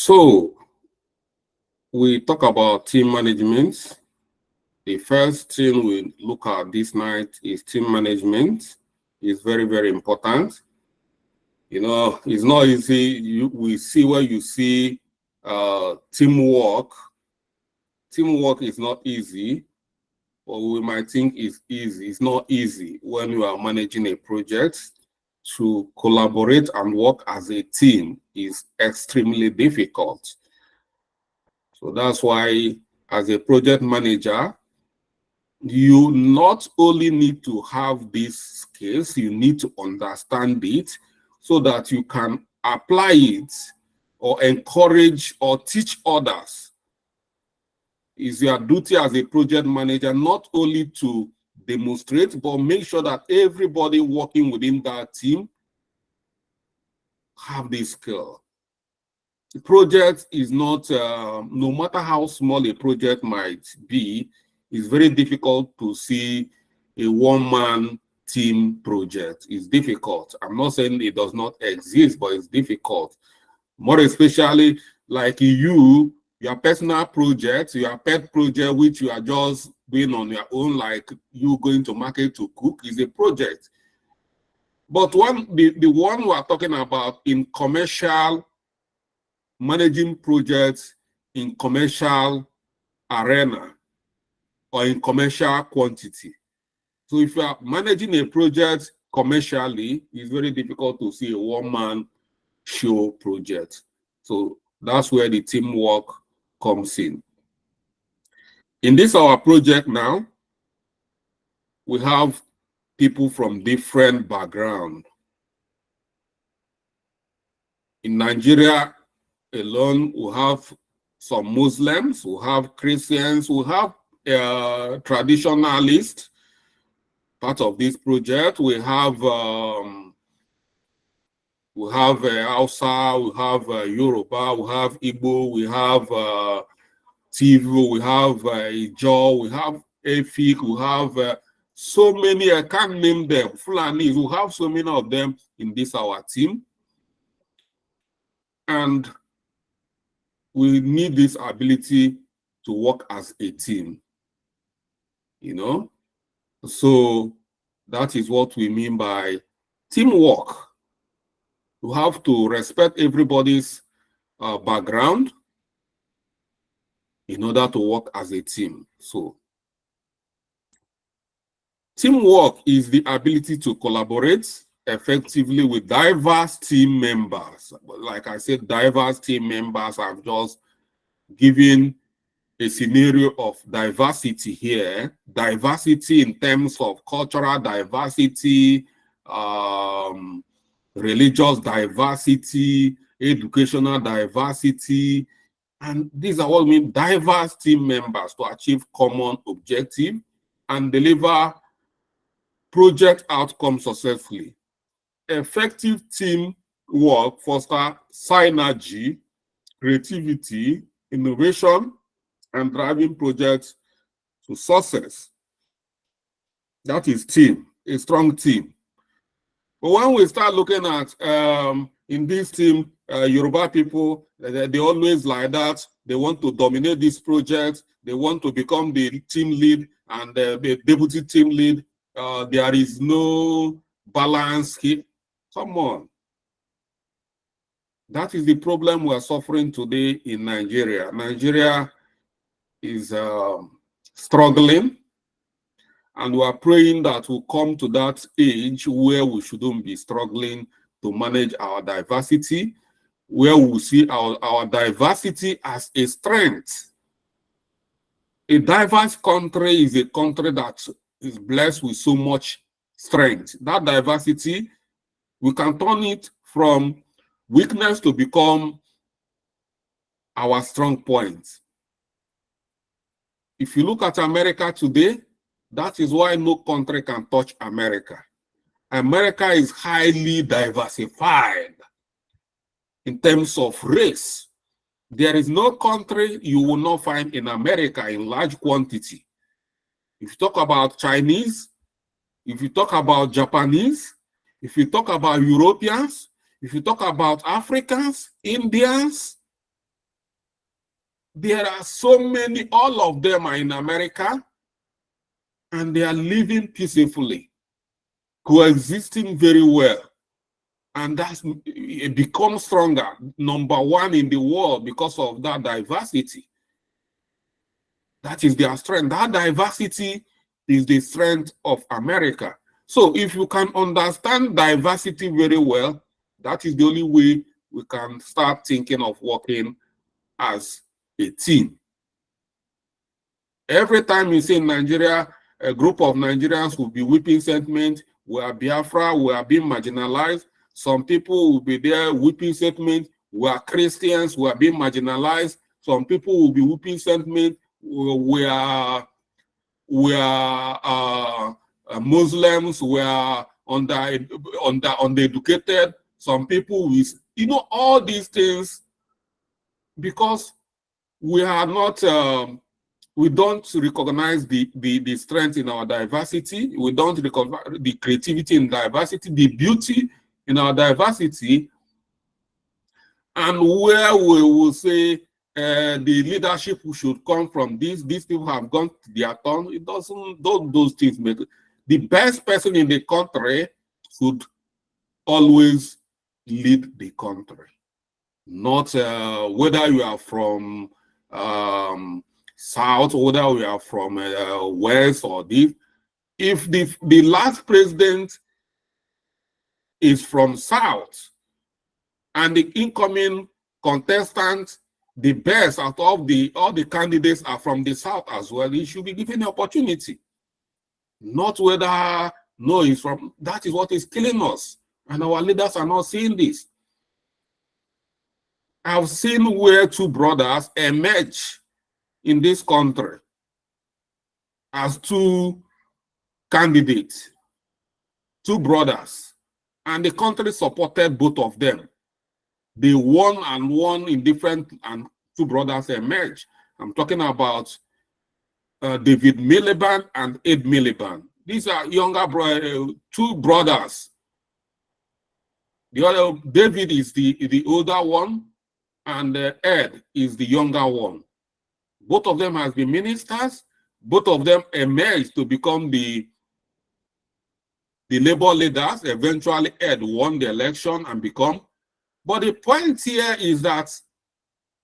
So we talk about team management. The first thing we look at this night is team management. It's very, very important. You know, it's not easy. We see where you see teamwork. Teamwork is not easy, but we might think it's easy. It's not easy when you are managing a project. To collaborate and work as a team is extremely difficult. So that's why, as a project manager, you not only need to have these skills, you need to understand it so that you can apply it or encourage or teach others. It's your duty as a project manager not only to demonstrate, but make sure that everybody working within that team have this skill. The project is not, no matter how small a project might be, it's very difficult to see a one-man team project. It's difficult. I'm not saying it does not exist, but it's difficult. More especially like your personal project, your pet project, which you are just doing on your own, like you going to market to cook, is a project. But the one we are talking about in commercial, managing projects in commercial arena or in commercial quantity. So if you are managing a project commercially, it's very difficult to see a one-man show project. So that's where the teamwork comes in. In this our project now, we have people from different backgrounds. In Nigeria alone, we have some Muslims, we have Christians, we have traditionalists. Part of this project, we have Hausa, we have Yoruba, we have Igbo, we have Tivu, we have Ijaw, we have Efik, we have so many, I can't name them, Fulanis, we have so many of them in this our team. And we need this ability to work as a team, you know? So that is what we mean by teamwork. You have to respect everybody's background in order to work as a team. So teamwork is the ability to collaborate effectively with diverse team members. Like I said, diverse team members. I've just given a scenario of diversity here. Diversity in terms of cultural diversity, religious diversity, educational diversity. And these are what we mean diverse team members to achieve common objective and deliver project outcomes successfully. Effective team work fosters synergy, creativity, innovation, and driving projects to success. That is team, a strong team. But when we start looking at in this team, Yoruba people, they always like that. They want to dominate this project. They want to become the team lead and the deputy team lead. There is no balance here. Come on. That is the problem we are suffering today in Nigeria. Nigeria is struggling, and we are praying that we'll come to that age where we shouldn't be struggling to manage our diversity, where we see our diversity as a strength. A diverse country is a country that is blessed with so much strength. That diversity, we can turn it from weakness to become our strong point. If you look at America today, that is why no country can touch America. America is highly diversified in terms of race. There is no country you will not find in America in large quantity. If you talk about Chinese, if you talk about Japanese, if you talk about Europeans, if you talk about Africans, Indians, There are so many, all of them are in America, and they are living peacefully, coexisting very well. And that's it becomes stronger, number one in the world because of that diversity. That is their strength. That diversity is the strength of America. So if you can understand diversity very well, that is the only way we can start thinking of working as a team. Every time you say Nigeria, a group of Nigerians will be weeping sentiment, we are Biafra, we are being marginalized. Some people will be there weeping sentiment, we are Christians, we are being marginalized. Some people will be weeping sentiment, we are Muslims, we are undereducated. Some people with, all these things, because we are not we don't recognize the strength in our diversity. We don't recognize the creativity in diversity, the beauty in our diversity, and where we will say the leadership should come from this. These people have gone to their turn. It doesn't, those things make it. The best person in the country should always lead the country, not whether you are from South, whether we are from West or this. If the last president is from South and the incoming contestant, the best out of all the candidates are from the South as well, he should be given the opportunity. Not whether, no, he's from, that is what is killing us. And our leaders are not seeing this. I've seen where two brothers emerge in this country as two candidates, two brothers, and the country supported both of them. They won and won in different, and two brothers emerged. I'm talking about David Miliband and Ed Miliband. These are younger two brothers. The other, David is the older one, and Ed is the younger one. Both of them has been ministers. Both of them emerged to become the labor leaders. Eventually, Ed won the election and become. But the point here is that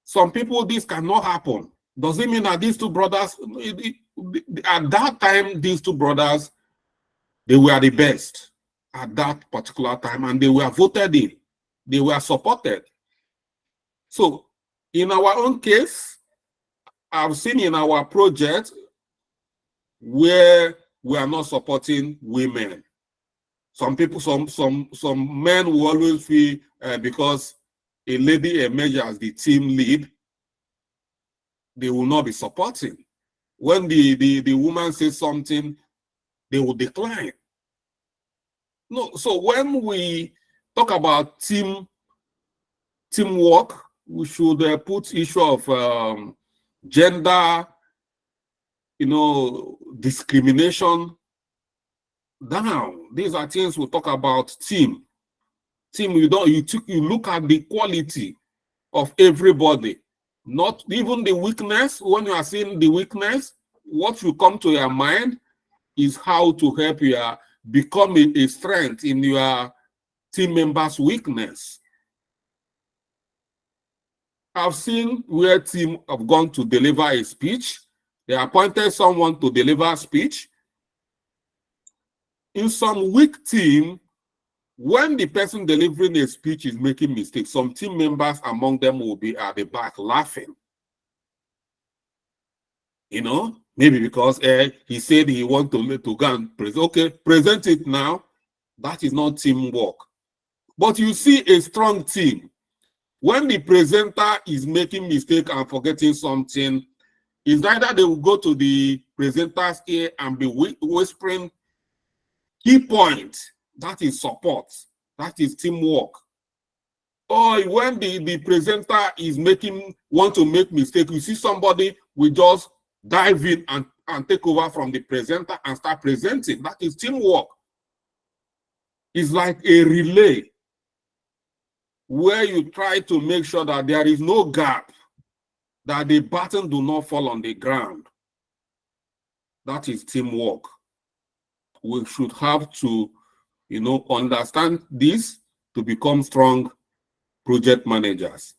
some people, this cannot happen. Does it mean that these two brothers, at that time, these two brothers, they were the best at that particular time, and they were voted in. They were supported. So, in our own case, I've seen in our project where we are not supporting women. Some people, some men will always feel because a lady emerges as the team lead, they will not be supporting. When the woman says something, they will decline. No, so when we talk about teamwork, we should put issue of gender, discrimination down. These are things we talk about. Team, you look at the quality of everybody, not even the weakness. When you are seeing the weakness, what will come to your mind is how to help you become a strength in your team members' weakness. I've seen where team have gone to deliver a speech. They appointed someone to deliver a speech. In some weak team, when the person delivering a speech is making mistakes, some team members among them will be at the back laughing. Maybe because he said he wants to go and present. Okay, present it now. That is not teamwork. But you see a strong team. When the presenter is making mistake and forgetting something, it's either they will go to the presenter's ear and be whispering key points. That is support. That is teamwork. Or when the presenter is want to make mistake, you see somebody will just dive in and take over from the presenter and start presenting. That is teamwork. It's like a relay where you try to make sure that there is no gap that the baton do not fall on the ground. That is teamwork. We should have to, understand this to become strong project managers.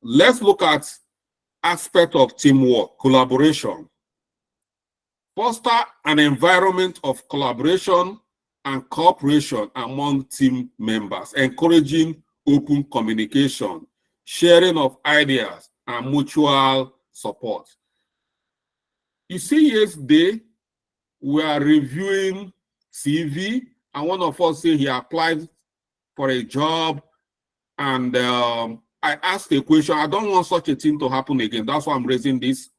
Let's look at aspect of teamwork, collaboration. Foster an environment of collaboration and cooperation among team members, encouraging open communication, sharing of ideas, and mutual support. You see, yesterday, we are reviewing CV, and one of us said he applied for a job, and I asked a question. I don't want such a thing to happen again. That's why I'm raising this.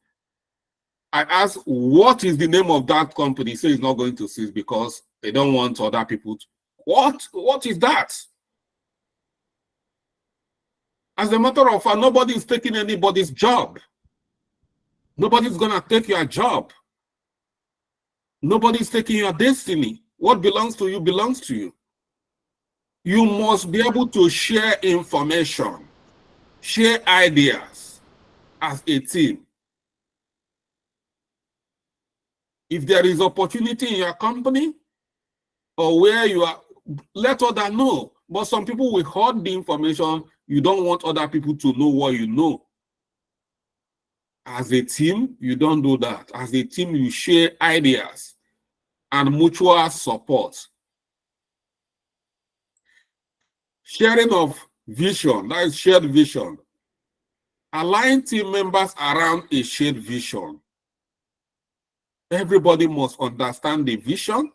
I asked, what is the name of that company? He said he's not going to cease because they don't want other people to. What is that? As a matter of fact, nobody is taking anybody's job. Nobody's going to take your job. Nobody's taking your destiny. What belongs to you belongs to you. You must be able to share information, share ideas as a team. If there is opportunity in your company or where you are, let others know. But some people will hoard the information. You don't want other people to know what you know. As a team, you don't do that. As a team, you share ideas and mutual support. Sharing of vision, that is shared vision. Align team members around a shared vision. Everybody must understand the vision.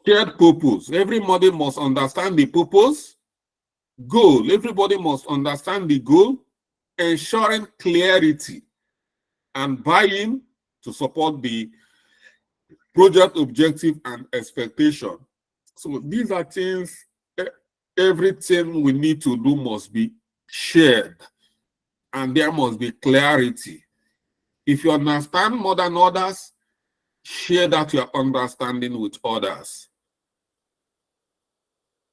Shared purpose. Everybody must understand the purpose. Goal. Everybody must understand the goal. Ensuring clarity and buy-in to support the project objective and expectation. So these are things, everything we need to do must be shared, and there must be clarity. If you understand more than others, share that your understanding with others.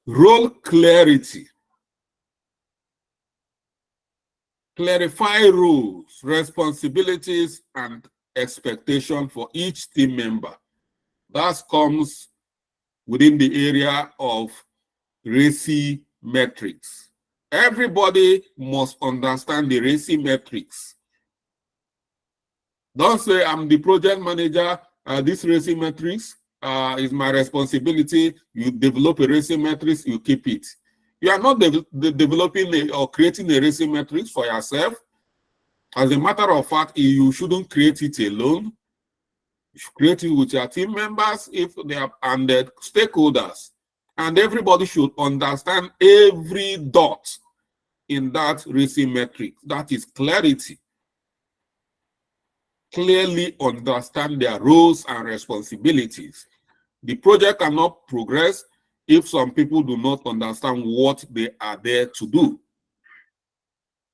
Role clarity. Clarify rules, responsibilities, and expectation for each team member. That comes within the area of RACI metrics. Everybody must understand the RACI metrics. Don't say, I'm the project manager, this RACI metrics is my responsibility. You develop a RACI metrics, you keep it. You are not developing or creating a RACI metrics for yourself. As a matter of fact, you shouldn't create it alone. You should create it with your team members if they are, and the stakeholders. And everybody should understand every dot in that RACI metric. That is clarity. Clearly understand their roles and responsibilities. The project cannot progress if some people do not understand what they are there to do.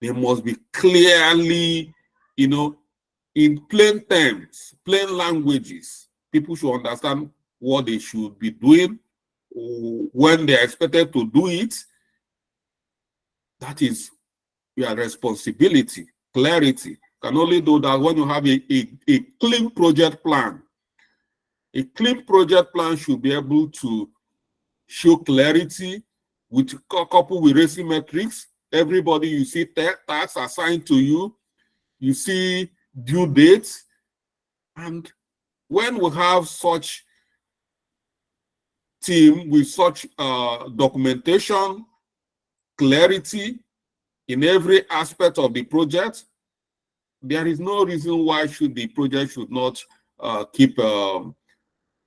They must be clearly, in plain terms, plain languages. People should understand what they should be doing, when they are expected to do it. That is your responsibility. Clarity. You can only do that when you have a clean project plan. A clean project plan should be able to show clarity with coupled with RACI metrics. Everybody, you see tasks assigned to you, you see due dates. And when we have such team with such documentation, clarity in every aspect of the project, there is no reason why the project should not keep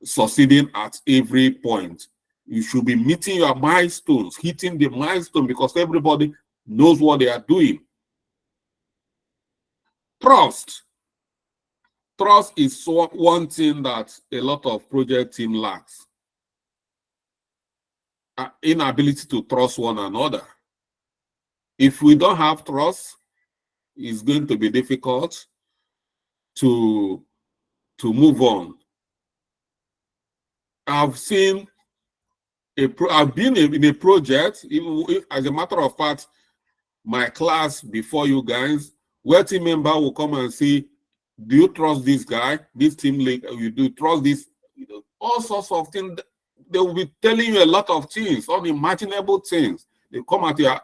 succeeding at every point. You should be meeting your milestones, hitting the milestone, because everybody knows what they are doing. Trust. Trust is one thing that a lot of project team lacks. Inability to trust one another. If we don't have trust, it's going to be difficult to move on. I've been in a project, even if, as a matter of fact, my class before you guys, where team member will come and say, do you trust this guy, this team lead? You do trust this? You know, all sorts of things. They will be telling you a lot of things, unimaginable things. They come at your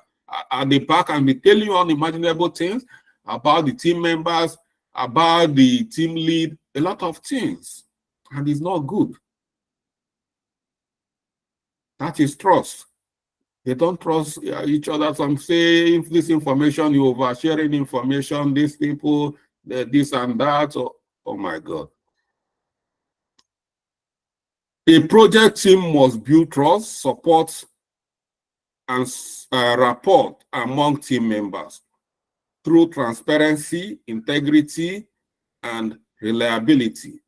at the back and be telling you unimaginable things about the team members, about the team lead, a lot of things, and it's not good. That is trust. They don't trust each other. Some say if this information, you oversharing information, these people, this and that. Oh my God. A project team must build trust, support, and rapport among team members through transparency, integrity, and reliability,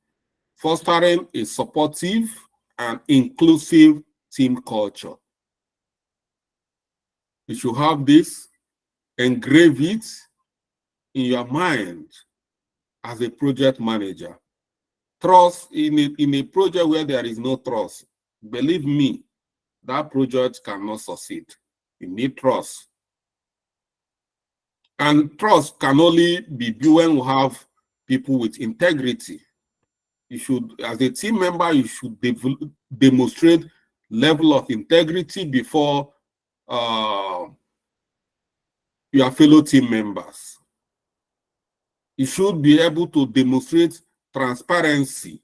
fostering a supportive and inclusive team culture. You should have this, engrave it in your mind as a project manager. Trust in a project where there is no trust, believe me, that project cannot succeed. You need trust. And trust can only be built when we have people with integrity. You should, as a team member, you should demonstrate level of integrity before your fellow team members. You should be able to demonstrate transparency.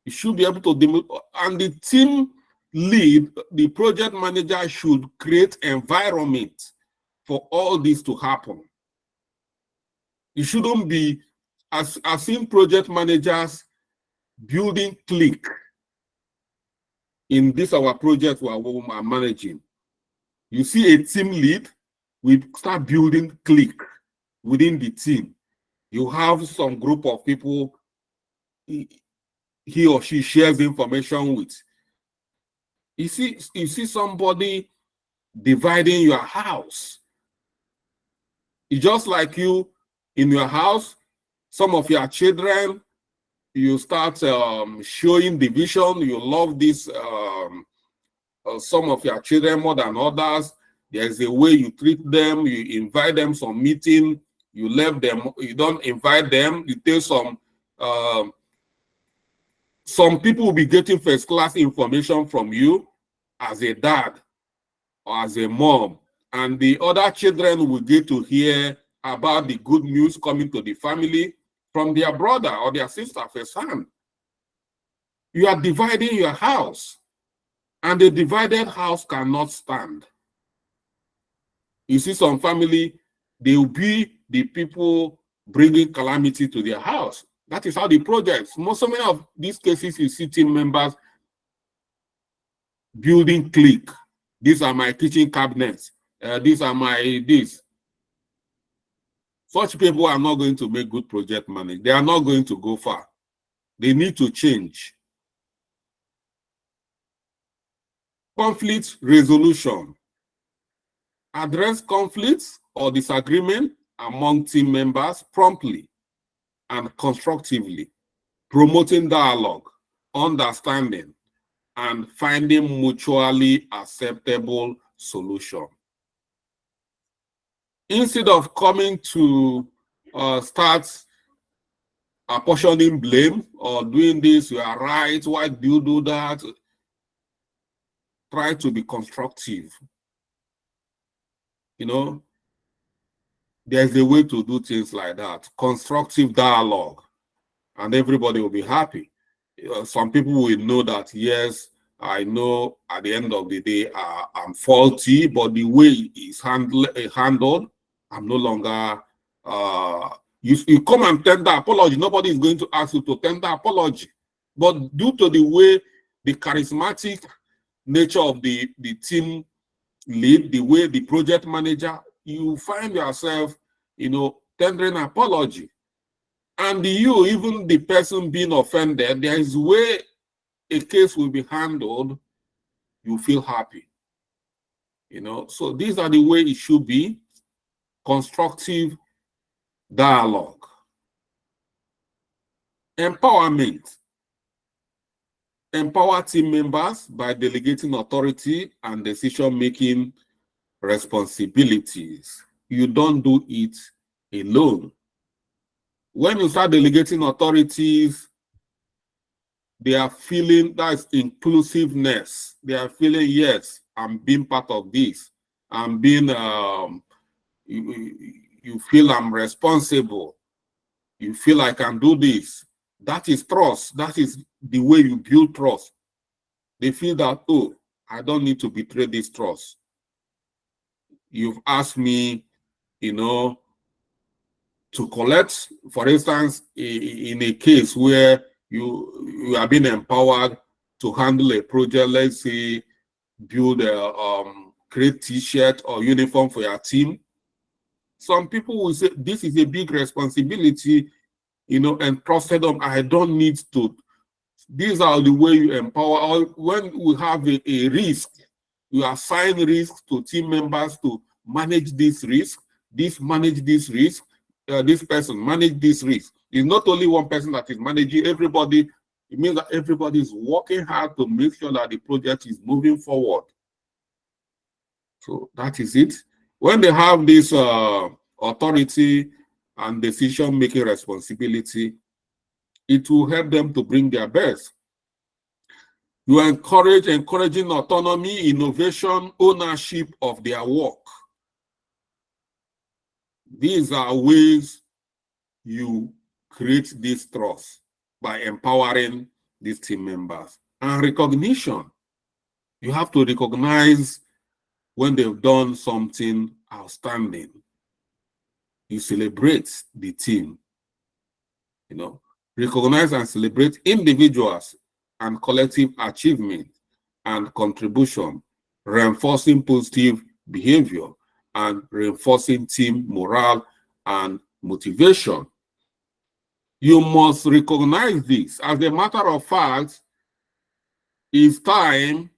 You should be able to demonstrate, and the team lead, the project manager should create environment for all this to happen. You shouldn't be, as I've seen project managers building clique in this our project we are managing. You see a team lead, we start building clique within the team. You have some group of people he or she shares information with. You see somebody dividing your house. It's just like you in your house, some of your children, you start showing division. You love this some of your children more than others. There's a way you treat them. You invite them some meeting. You left them. You don't invite them. You take some people will be getting first class information from you as a dad or as a mom, and the other children will get to hear about the good news coming to the family from their brother or their sister firsthand. You are dividing your house, and the divided house cannot stand. You see some family, they will be the people bringing calamity to their house. That is how the projects, so many of these cases, you see team members building clique. These are my kitchen cabinets. These are my this. Such people are not going to make good project management. They are not going to go far. They need to change. Conflict resolution. Address conflicts or disagreement among team members promptly and constructively, promoting dialogue, understanding, and finding mutually acceptable solution. Instead of coming to start apportioning blame or doing this, you are right, why do you do that? Try to be constructive. You know, there's a way to do things like that. Constructive dialogue, and everybody will be happy. Some people will know that, yes, I know at the end of the day I'm faulty, but the way it's handled, I'm no longer you come and tender apology. Nobody is going to ask you to tender apology. But due to the way, the charismatic nature of the team lead, the way the project manager, you find yourself, tendering apology. And you, even the person being offended, there is a way a case will be handled, you feel happy. So these are the way it should be. Constructive dialogue. Empowerment. Empower team members by delegating authority and decision-making responsibilities. you don't do it alone. When you start delegating authorities, they are feeling that's inclusiveness. They are feeling, yes, I'm being part of this. I'm being, you feel I'm responsible. You feel I can do this. That is trust. That is the way you build trust. They feel that, oh, I don't need to betray this trust. You've asked me, you know, to collect, for instance, in a case where you are being empowered to handle a project, let's say build a create t-shirt or uniform for your team. Some people will say this is a big responsibility, you know, and trusted them. I don't need to. These are the way you empower. Or when we have a risk, you assign risk to team members to manage this risk. Manage this risk. This person manage this risk. It's not only one person that is managing everybody. It means that everybody is working hard to make sure that the project is moving forward. So that is it. When they have this authority and decision-making responsibility, it will help them to bring their best. You encouraging autonomy, innovation, ownership of their work. These are ways you create this trust by empowering these team members. And recognition. You have to recognize when they've done something outstanding. You celebrate the team. You know, recognize and celebrate individuals and collective achievement and contribution, reinforcing positive behavior and reinforcing team morale and motivation. You must recognize this. As a matter of fact, it's time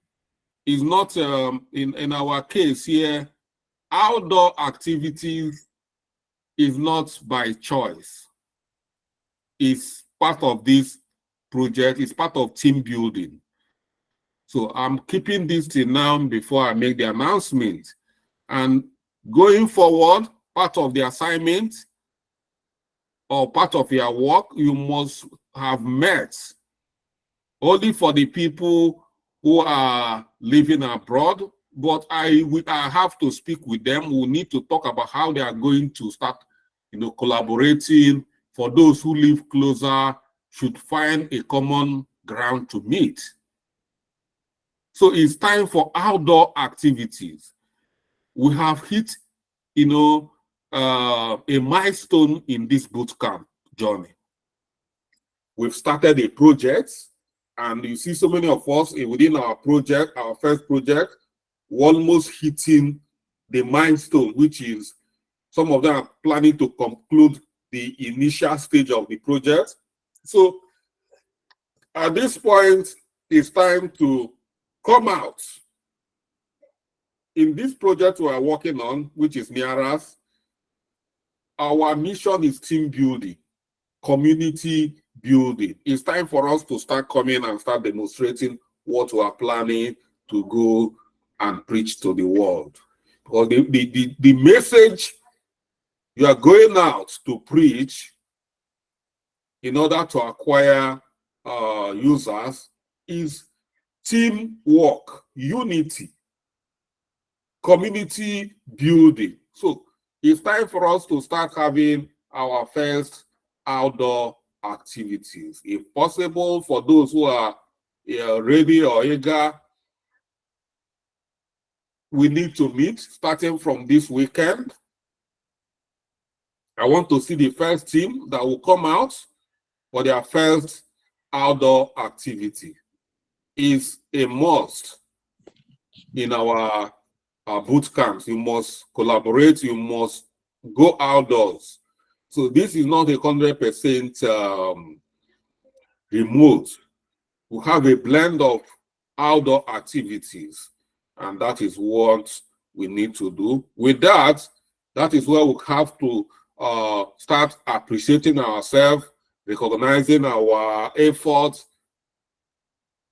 is not, in our case here, outdoor activities is not by choice. It's part of this project. It's part of team building. So I'm keeping this till now before I make the announcement. And going forward, part of the assignment or part of your work, you must have met only for the people who are living abroad. But I have to speak with them. We need to talk about how they are going to start, you know, collaborating. For those who live closer, should find a common ground to meet. So it's time for outdoor activities. We have hit, you know, a milestone in this bootcamp journey. We've started a project, and you see so many of us within our project, our first project, almost hitting the milestone, which is some of them are planning to conclude the initial stage of the project. So at this point, it's time to come out. In this project we are working on, which is near us, our mission is team building, community building. It's time for us to start coming and start demonstrating what we are planning to go and preach to the world. Because the message you are going out to preach in order to acquire users is teamwork, unity, community building. So it's time for us to start having our first outdoor activities. If possible, for those who are ready or eager, we need to meet starting from this weekend. I want to see the first team that will come out for their first outdoor activity. Is a must in our boot camps. You must collaborate, you must go outdoors. So this is not a 100% remote. We have a blend of outdoor activities, and that is what we need to do. With that, that is where we have to start appreciating ourselves, recognizing our efforts,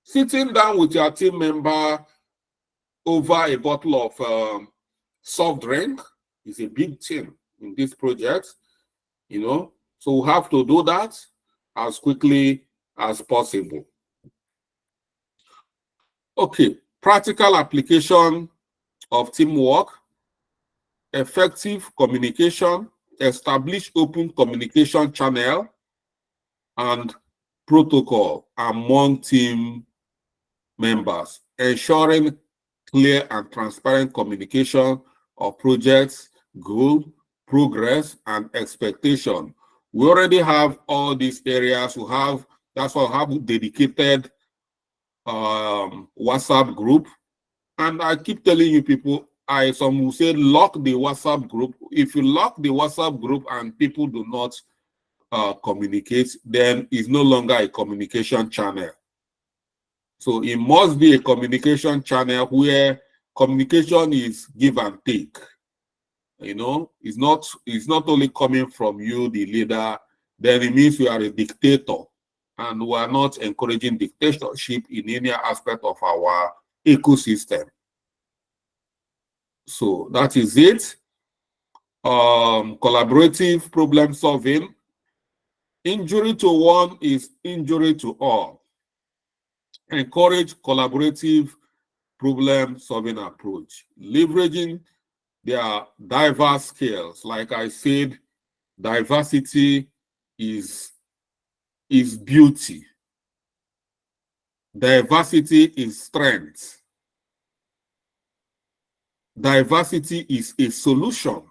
sitting down with your team member over a bottle of soft drink It's a big team in this project, you know. So we have to do that as quickly as possible. Okay, practical application of teamwork, effective communication, establish open communication channel and protocol among team members, ensuring clear and transparent communication of projects, goal, progress, and expectation. We already have all these areas. That's why we have dedicated WhatsApp group. And I keep telling you people, some will say lock the WhatsApp group. If you lock the WhatsApp group and people do not communicate, then it's no longer a communication channel. So it must be a communication channel where communication is give and take. You know, it's not only coming from you, the leader, then it means you are a dictator. And we are not encouraging dictatorship in any aspect of our ecosystem. So that is it. Collaborative problem solving. Injury to one is injury to all. Encourage collaborative problem solving approach, leveraging their diverse skills. Like I said, diversity is beauty. Diversity is strength. Diversity is a solution.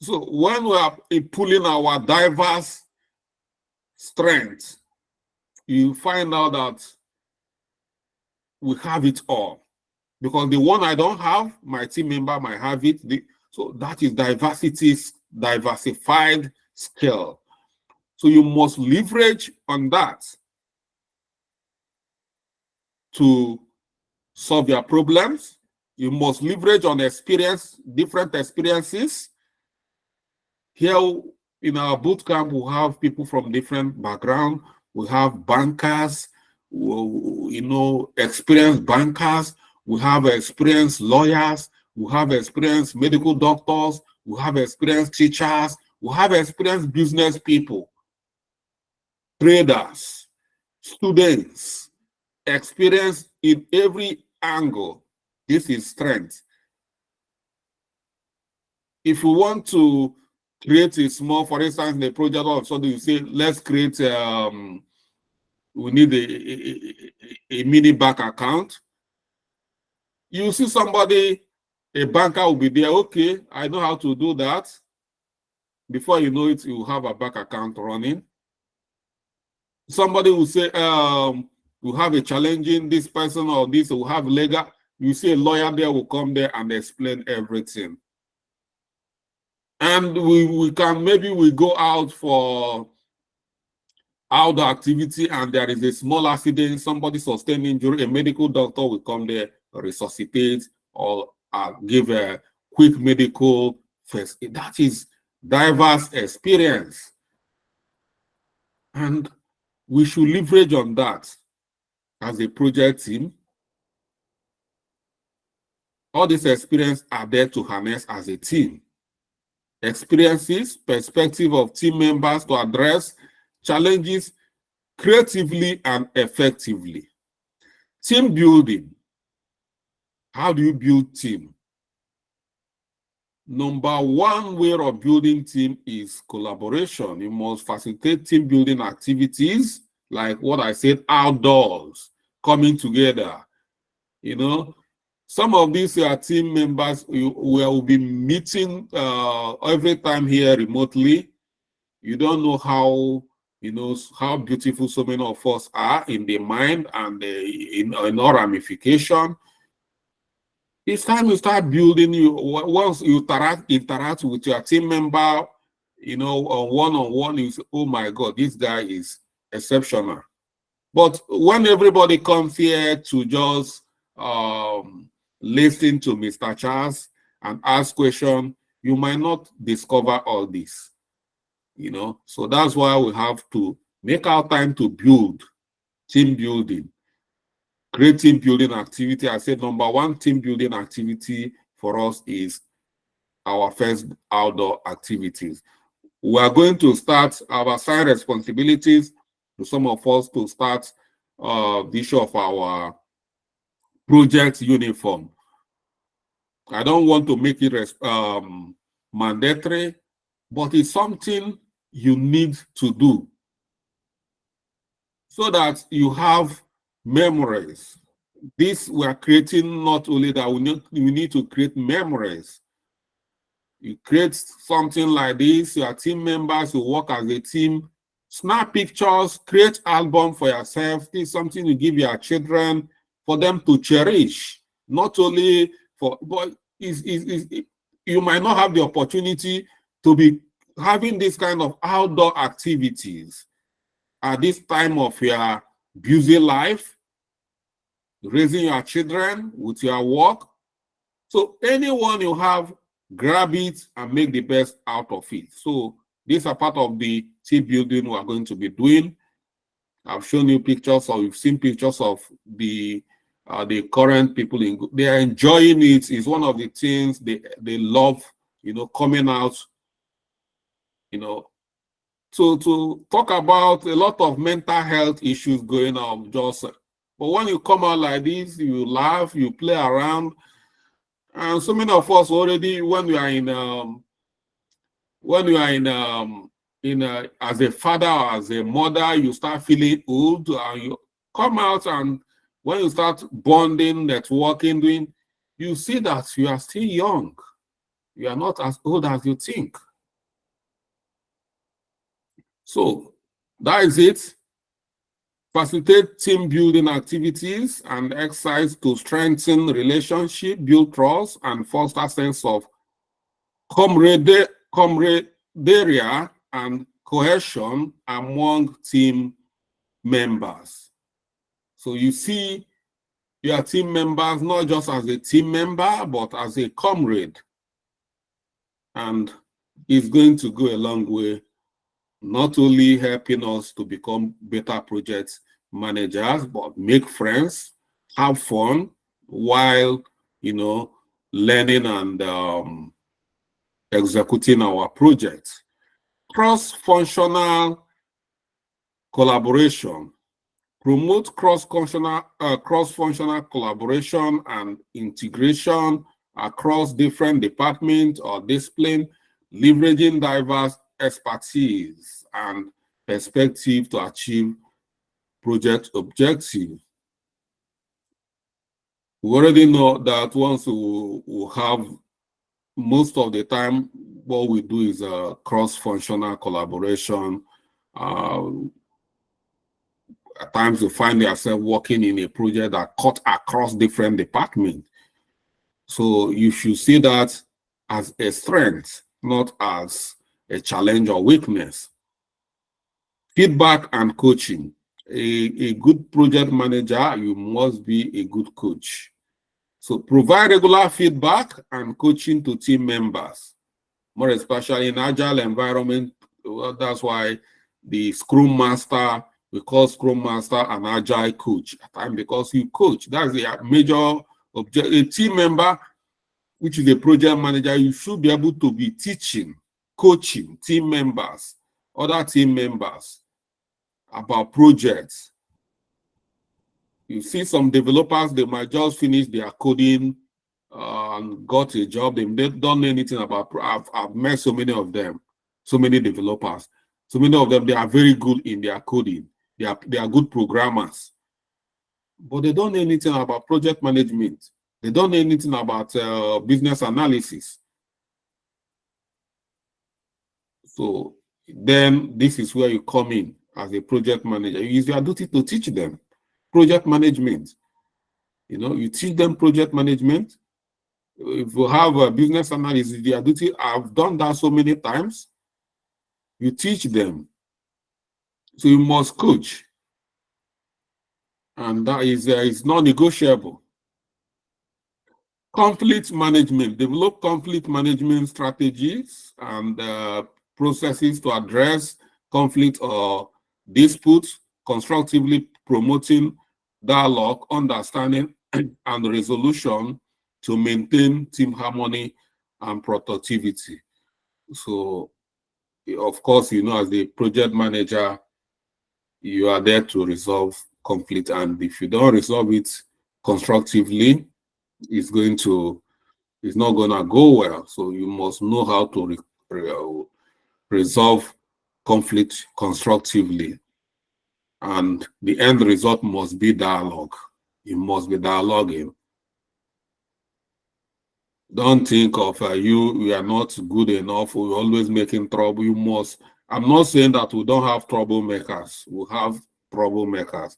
So when we are pulling our diverse strength, you find out that we have it all. Because the one I don't have, my team member might have it. So that is diversified skill. So you must leverage on that to solve your problems. You must leverage on experience, different experiences. Here in our boot camp, we have people from different backgrounds. We have bankers, you know, experienced bankers. We have experienced lawyers. We have experienced medical doctors. We have experienced teachers. We have experienced business people, traders, students, experience in every angle. This is strength. If you want to create a small, for instance, the project, all of a sudden you say, let's create, we need a mini bank account. You see somebody, a banker will be there, okay, I know how to do that. Before you know it, you will have a bank account running. Somebody will say, we have a challenging this person or this, will have legal. You see a lawyer there will come there and explain everything. And we can, maybe we go out for outdoor activity and there is a small accident, somebody sustained injury, a medical doctor will come there, resuscitate or give a quick medical first. That is diverse experience. And we should leverage on that as a project team. All these experiences are there to harness as a team. Experiences, perspective of team members to address challenges creatively and effectively. Team building. How do you build team? Number one way of building team is collaboration. You must facilitate team building activities, like what I said, outdoors, coming together. You know, some of these team members will be meeting every time here remotely. You don't know how, you know, how beautiful so many of us are in the mind and in our ramification. It's time you start building. Once you interact with your team member, you know, one-on-one, you say, oh my God, this guy is exceptional. But when everybody comes here to just listen to Mr. Charles and ask questions, you might not discover all this, you know. So that's why we have to make our time to build, team building. Great team building activity. I said number one team building activity for us is our first outdoor activities. We are going to start our assigned responsibilities to some of us to start the issue of our project uniform. I don't want to make it mandatory, but it's something you need to do so that you have memories. This we are creating not only that we need to create memories. You create something like this, your team members will work as a team, snap pictures, create album for yourself. This is something you give your children for them to cherish. Not only for, but you might not have the opportunity to be having this kind of outdoor activities at this time of your busy life, raising your children with your work. So anyone you have, grab it and make the best out of it. So these are part of the team building we are going to be doing. I've shown you pictures, or you've seen pictures of the current people. They are enjoying it. It's one of the things they love, coming out, to talk about a lot of mental health issues going on. But when you come out like this, you laugh, you play around. And so many of us already, when we are as a father or as a mother, you start feeling old, and you come out, and when you start bonding, networking, you see that you are still young. You are not as old as you think. So that is it. Facilitate team building activities and exercise to strengthen relationship, build trust, and foster sense of camaraderie and cohesion among team members. So you see your team members not just as a team member, but as a comrade. And it's going to go a long way, not only helping us to become better project managers, but make friends, have fun while, learning and executing our projects. Cross-functional collaboration. Promote cross-functional collaboration and integration across different departments or disciplines, leveraging diverse expertise and perspective to achieve project objectives. We already know that once we have, most of the time, what we do is a cross-functional collaboration. At times you find yourself working in a project that cut across different departments. So you should see that as a strength, not as a challenge or weakness. Feedback and coaching. A good project manager, you must be a good coach. So provide regular feedback and coaching to team members, more especially in agile environment. Well, that's why the Scrum Master, we call Scrum Master an agile coach at times, because you coach. That's the major objective. A team member, which is a project manager, you should be able to be teaching, coaching team members, other team members about projects. You see some developers, they might just finish their coding and got a job. They don't know anything about. I've met so many of them, so many developers. So many of them, they are very good in their coding. They are good programmers, but they don't know anything about project management. They don't know anything about business analysis. So then this is where you come in as a project manager. It's your duty to teach them project management. You teach them project management. If you have a business analysis, their duty, I've done that so many times. You teach them. So you must coach. And that is non-negotiable. Conflict management. Develop conflict management strategies and processes to address conflict or disputes, constructively promoting dialogue, understanding, and resolution to maintain team harmony and productivity. So, of course, as the project manager, you are there to resolve conflict. And if you don't resolve it constructively, it's not going to go well. So you must know how to resolve conflict constructively. And the end result must be dialogue. It must be dialoguing. Don't think of you are not good enough, or you're always making trouble. I'm not saying that we don't have troublemakers. We have troublemakers.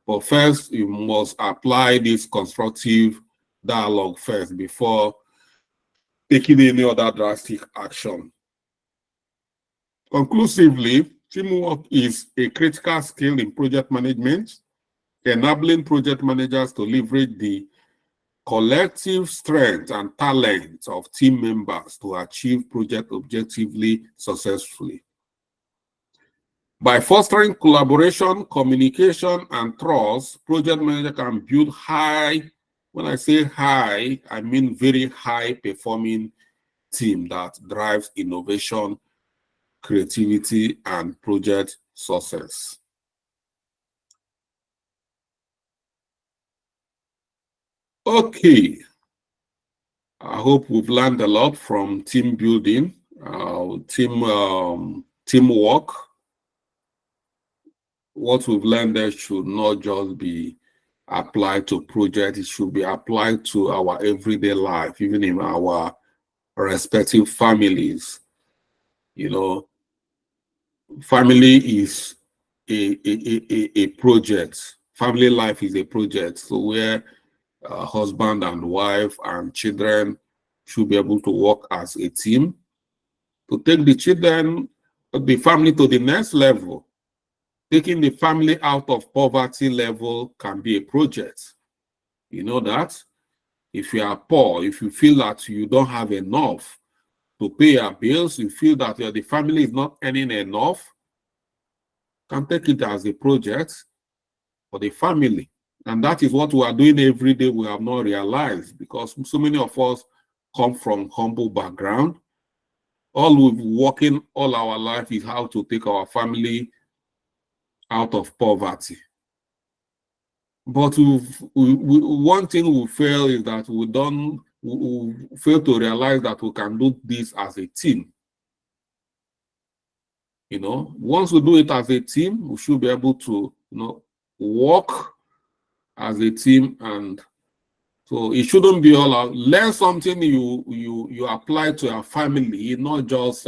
But first, you must apply this constructive dialogue first before taking any other drastic action. Conclusively, teamwork is a critical skill in project management, enabling project managers to leverage the collective strength and talent of team members to achieve project objectively successfully. By fostering collaboration, communication, and trust, project manager can build high, when I say high, I mean very high performing team that drives innovation, creativity, and project success. Okay, I hope we've learned a lot from team building, teamwork. What we've learned there should not just be applied to projects, it should be applied to our everyday life, even in our respective families. Family is a project. Family life is a project. So where husband and wife and children should be able to work as a team to take the family to the next level. Taking the family out of poverty level can be a project. You know that? If you are poor, if you feel that you don't have enough to pay your bills, you feel that the family is not earning enough, can take it as a project for the family. And that is what we are doing every day. We have not realized, because so many of us come from humble background. All we've working all our life is how to take our family out of poverty. But one thing we fail is that we fail to realize that we can do this as a team. Once we do it as a team, we should be able to, work as a team. And so it shouldn't be all out. Learn something you apply to your family, not just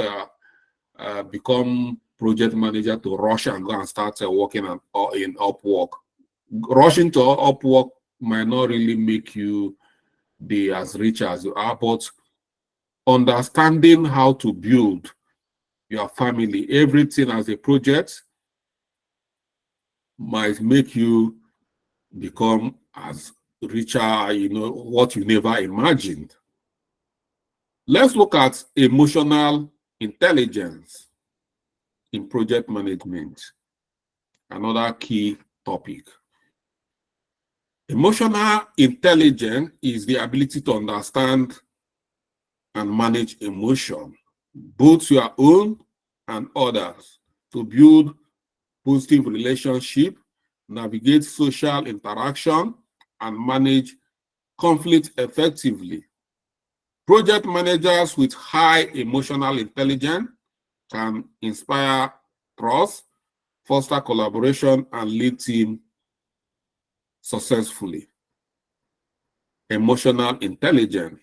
become project manager to rush and go and start working in Upwork. Rushing to Upwork might not really make you be as rich as you are, but understanding how to build your family, everything as a project, might make you become as richer, what you never imagined. Let's look at emotional intelligence in project management, another key topic. Emotional intelligence is the ability to understand and manage emotion, both your own and others, to build positive relationship, navigate social interaction, and manage conflict effectively. Project managers with high emotional intelligence can inspire trust, foster collaboration, and lead team successfully. Emotional intelligence.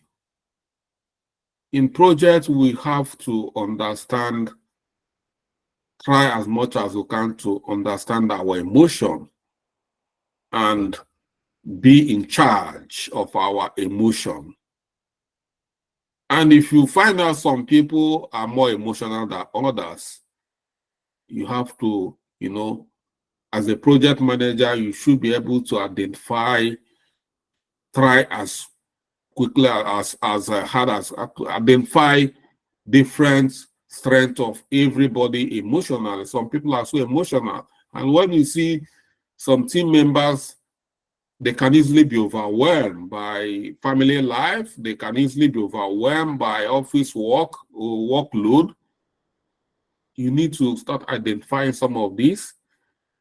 In projects, we have to try as much as we can to understand our emotion and be in charge of our emotion. And if you find out some people are more emotional than others, you have to, as a project manager, you should be able to try as quickly as hard as identify different strengths of everybody emotionally. Some people are so emotional. And when you see some team members They can easily be overwhelmed by family life. They can easily be overwhelmed by office work or workload. You need to start identifying some of these.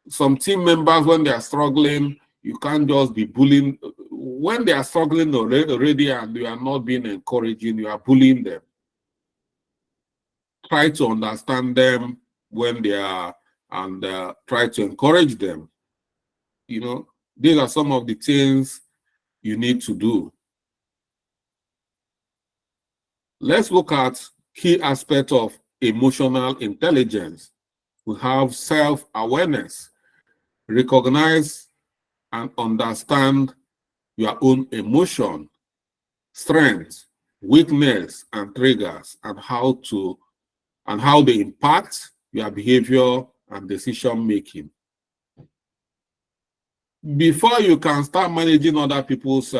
Some team members, when they are struggling, you can't just be bullying. When they are struggling already and you are not being encouraging, you are bullying them. Try to understand them when they are, and try to encourage them. You know, these are some of the things you need to do. Let's look at key aspects of emotional intelligence. We have self-awareness. Recognize and understand your own emotion, strength, weakness, and triggers, and how they impact your behavior and decision making. Before you can start managing other people's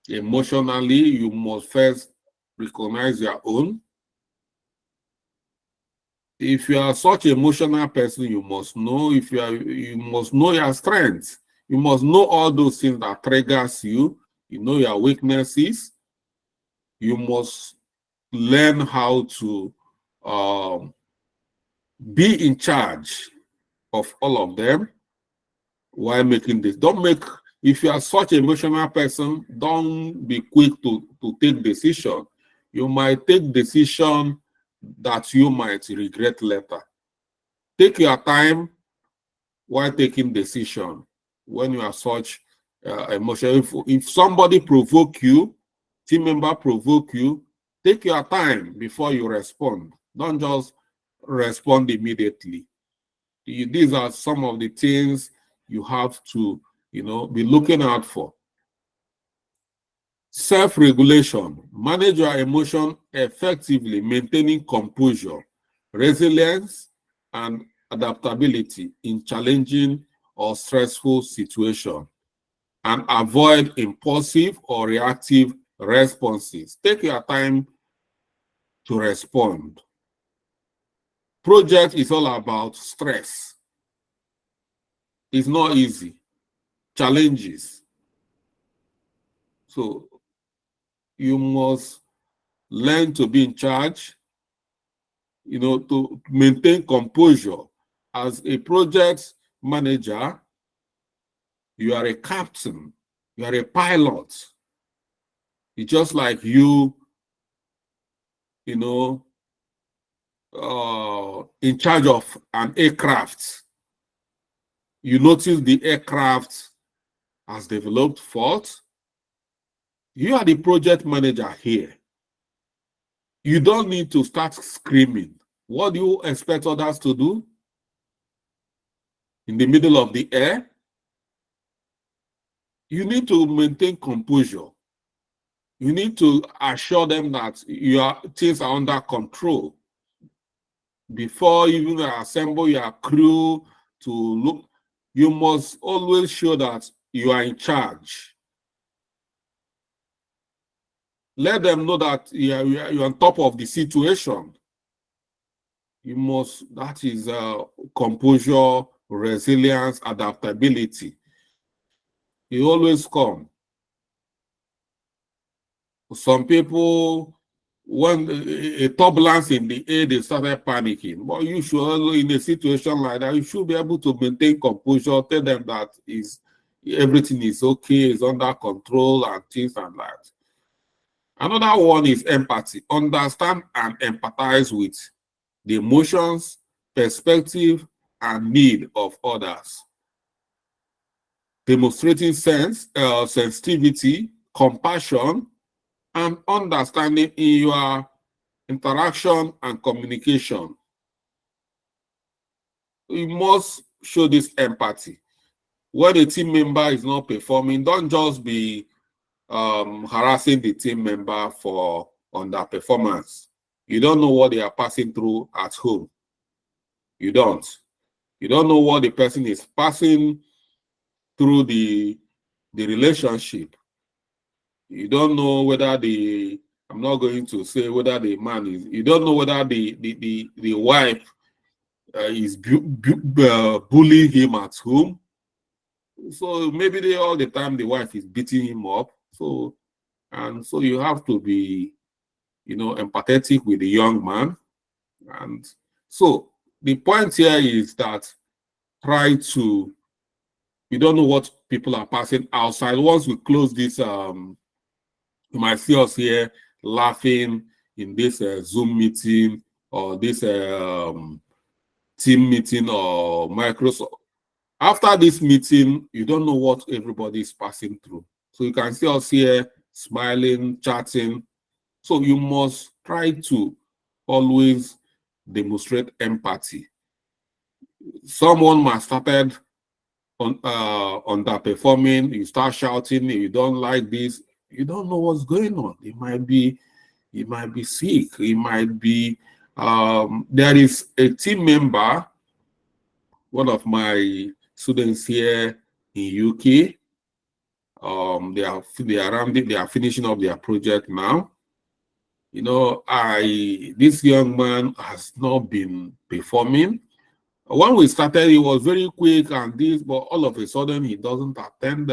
emotionally, you must first recognize your own. If you are such an emotional person, you must know you must know your strengths. You must know all those things that triggers you. You know your weaknesses. You must learn how to be in charge of all of them while making this. If you are such an emotional person, don't be quick to take decision. You might take decision that you might regret later. Take your time while taking decision when you are such emotional. If somebody provoke you, team member provoke you, take your time before you respond. Don't just respond immediately. These are some of the things you have to, be looking out for. Self-regulation. Manage your emotion effectively, maintaining composure, resilience, and adaptability in challenging or stressful situations, and avoid impulsive or reactive responses. Take your time to respond. Project is all about stress. It's not easy. Challenges. So you must learn to be in charge, to maintain composure. As a project manager, you are a captain, you are a pilot. It's just like you in charge of an aircraft. You notice the aircraft has developed fault. You are the project manager here. You don't need to start screaming. What do you expect others to do? In the middle of the air, you need to maintain composure. You need to assure them that your things are under control. Before you even assemble your crew to look, you must always show that you are in charge. Let them know that you're on top of the situation. You must, that is composure, resilience, adaptability. You always come. Some people, when a turbulence in the air, they started panicking. But you should, in a situation like that, you should be able to maintain composure, tell them that everything is okay, is under control, and things like that. Another one is empathy. Understand and empathize with the emotions, perspective, and need of others. Demonstrating sensitivity, compassion, and understanding in your interaction and communication. You must show this empathy. When a team member is not performing, don't just be harassing the team member for underperformance. You don't know what they are passing through at home. You don't. You don't know what the person is passing through the relationship. You don't know whether I'm not going to say whether the man is, you don't know whether the wife is bullying him at home. So maybe all the time the wife is beating him up. So you have to be, empathetic with the young man. And so the point here is that you don't know what people are passing outside. Once we close this, you might see us here laughing in this Zoom meeting or this team meeting or Microsoft. After this meeting, you don't know what everybody is passing through. So you can see us here smiling, chatting. So you must try to always demonstrate empathy. Someone might started underperforming, you start shouting, you don't like this, you don't know what's going on. It might be sick, it might be there is a team member, one of my students here in UK. They are finishing up their project now. This young man has not been performing. When we started, he was very quick and this, but all of a sudden he doesn't attend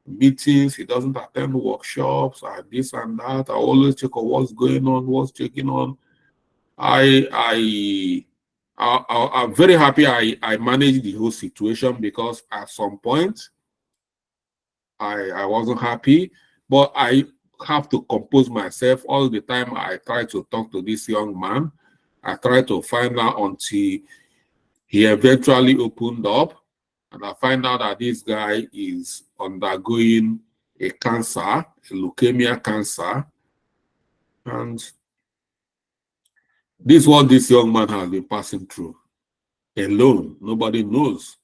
meetings, he doesn't attend workshops and this and that. I always check on what's going on, what's checking on. I'm very happy I managed the whole situation, because at some point I wasn't happy, but I have to compose myself all the time. I try to talk to this young man. I try to find out until he eventually opened up, and I find out that this guy is undergoing a cancer, a leukemia cancer, and this is what this young man has been passing through alone. Nobody knows.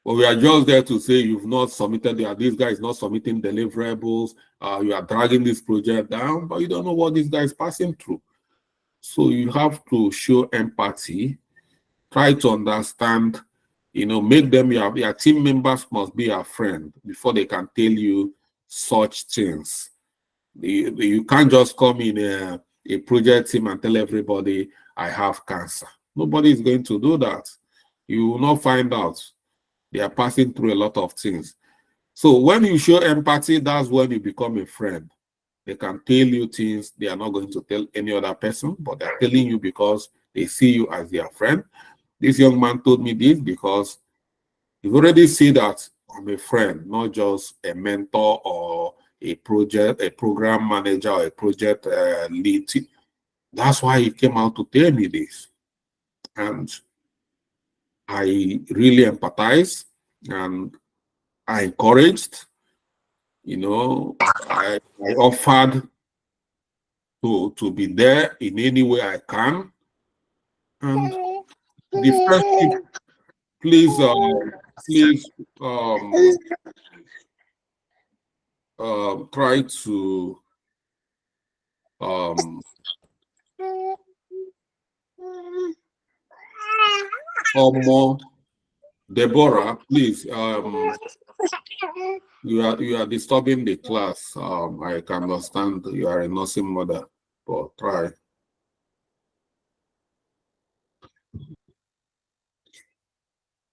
But we are just there to say you've not submitted, this guy is not submitting deliverables, you are dragging this project down, but you don't know what this guy is passing through. So you have to show empathy, try to understand, make them your team members must be your friend before they can tell you such things. You can't just come in a project team and tell everybody, I have cancer. Nobody is going to do that. You will not find out. They are passing through a lot of things. So when you show empathy, that's when you become a friend. They can tell you things they are not going to tell any other person, but they're telling you because they see you as their friend. This young man told me this because you've already seen that I'm a friend, not just a mentor or a program manager or a project lead. That's why he came out to tell me this. And I really empathize and I encouraged, I offered to be there in any way I can. And the friendship, please try to more. Deborah, please, you are disturbing the class. I can understand you are a nursing mother, but try.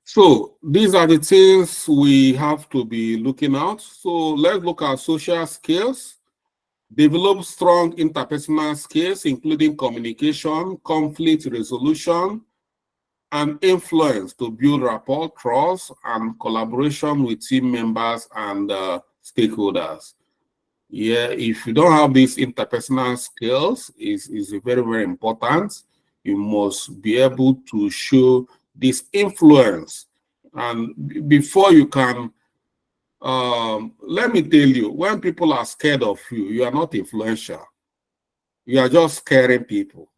So these are the things we have to be looking at. So let's look at social skills. Develop strong interpersonal skills, including communication, conflict resolution, and influence to build rapport, trust, and collaboration with team members and stakeholders. Yeah, if you don't have these interpersonal skills, is very, very important. You must be able to show this influence. And before you can, let me tell you, when people are scared of you, you are not influential. You are just scaring people.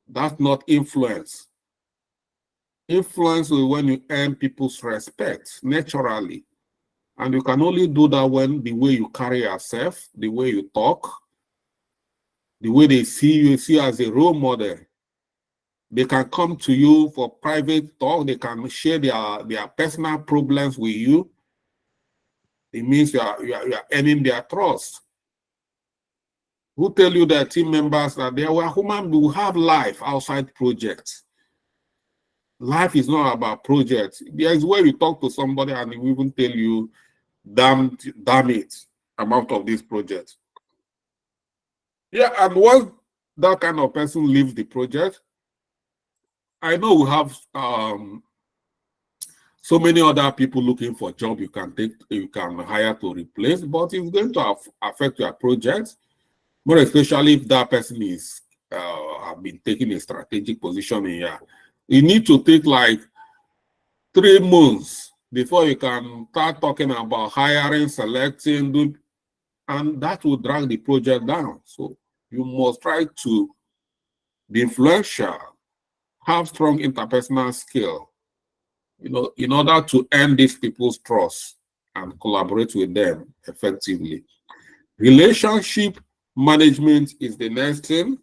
That's not influence. Influence is when you earn people's respect naturally. And you can only do that when the way you carry yourself, the way you talk, the way they see you as a role model. They can come to you for private talk. They can share their personal problems with you. It means you are earning their trust. Who tell you that team members that they were human, will have life outside projects? Life is not about projects. There's where you talk to somebody and he will even tell you, damn it, I'm out of this project. Yeah, and once that kind of person leaves the project, I know we have so many other people looking for job you can hire to replace, but it's going to affect your project, more especially if that person is have been taking a strategic position in here. You need to take like 3 months before you can start talking about hiring, selecting, and that will drag the project down. So you must try to be influential, have strong interpersonal skill, in order to earn these people's trust and collaborate with them effectively. Relationship management is the next thing.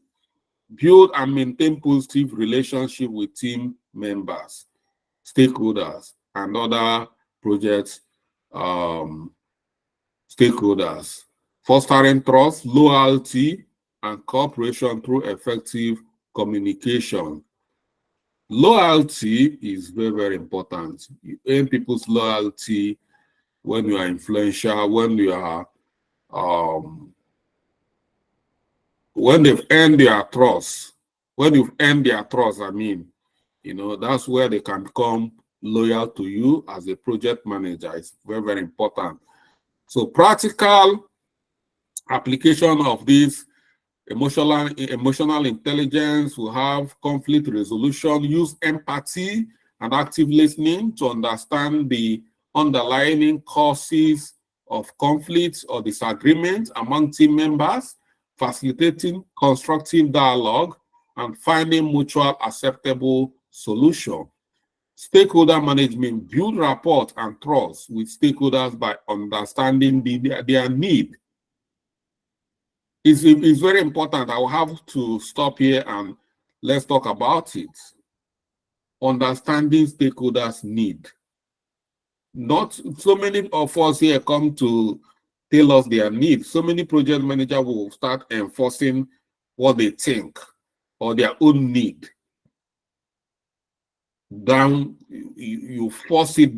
Build and maintain positive relationship with team members, stakeholders, and other project stakeholders, fostering trust, loyalty, and cooperation through effective communication. Loyalty is very, very important. You earn people's loyalty when you are influential, when you are when they've earned their trust. When you've earned their trust, that's where they can become loyal to you as a project manager. It's very, very important. So practical application of this emotional intelligence will have conflict resolution, use empathy and active listening to understand the underlying causes of conflicts or disagreement among team members, facilitating constructive dialogue, and finding mutual acceptable solution. Stakeholder management, build rapport and trust with stakeholders by understanding their need. It's very important. I will have to stop here and let's talk about it. Understanding stakeholders' need. Not so many of us here come to tell us their needs. So many project managers will start enforcing what they think or their own need. Down, you force it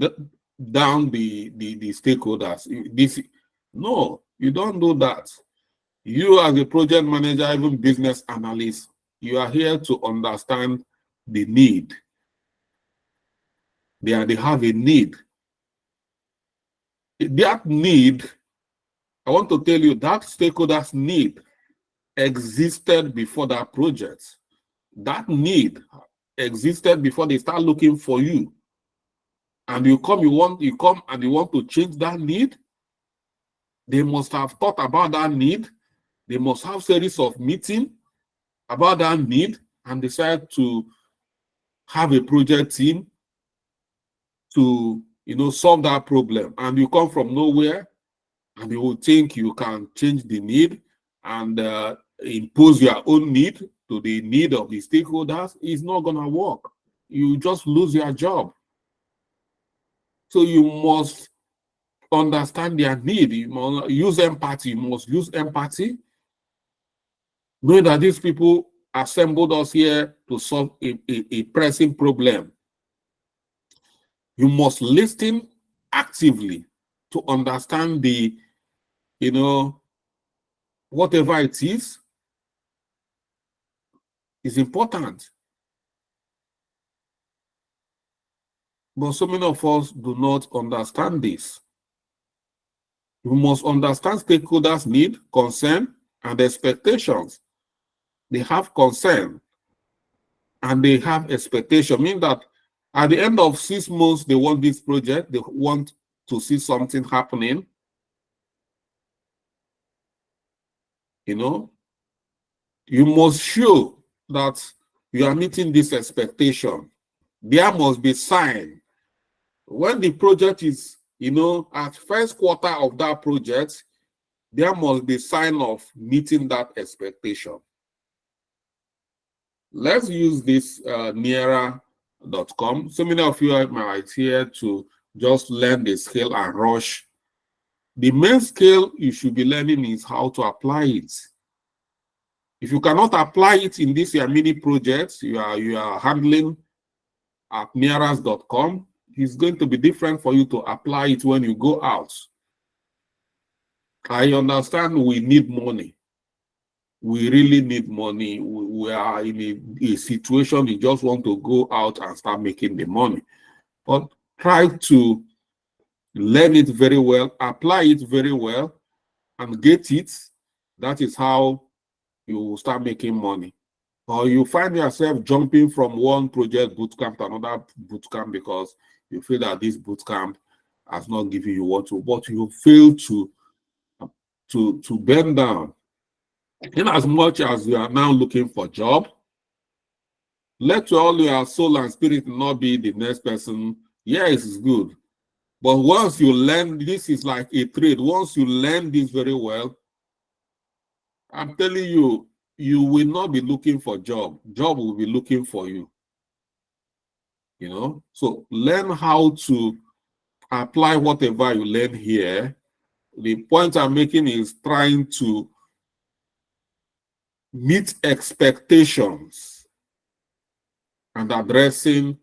down the stakeholders. No, you don't do that. You as a project manager, even business analyst, you are here to understand the need. They have a need. That need, I want to tell you, that stakeholders' need existed before that project. That need existed before they start looking for you. And you come and you want to change that need. They must have thought about that need. They must have series of meetings about that need and decide to have a project team to solve that problem. And you come from nowhere and you will think you can change the need and impose your own need to the need of the stakeholders. It's not going to work. You just lose your job. So you must understand their need. You must use empathy. You must use empathy. Know that these people assembled us here to solve a pressing problem. You must listen actively to understand the, whatever it is important. But so many of us do not understand this. You must understand stakeholders' need, concern, and expectations. They have concern and they have expectation, meaning that at the end of 6 months, they want this project, they want to see something happening. You must show that you are meeting this expectation. There must be sign. When the project is, at first quarter of that project, there must be sign of meeting that expectation. Let's use this nearer.com. So many of you might here to just learn the skill and rush. The main skill you should be learning is how to apply it. If you cannot apply it in this your mini projects you are handling at nearest.com. It's going to be different for you to apply it when you go out. I understand we need money. We really need money. We are in a situation you just want to go out and start making the money. But try to learn it very well, apply it very well, and get it. That is how you will start making money. Or you find yourself jumping from one project bootcamp to another bootcamp because you feel that this bootcamp has not given you what you, but you fail to bend down. In as much as you are now looking for a job, let all your soul and spirit not be the next person. Yes, it's good. But once you learn, this is like a trade. Once you learn this very well, I'm telling you, you will not be looking for a job. Job will be looking for you. You know, so learn how to apply whatever you learn here. The point I'm making is trying to meet expectations and addressing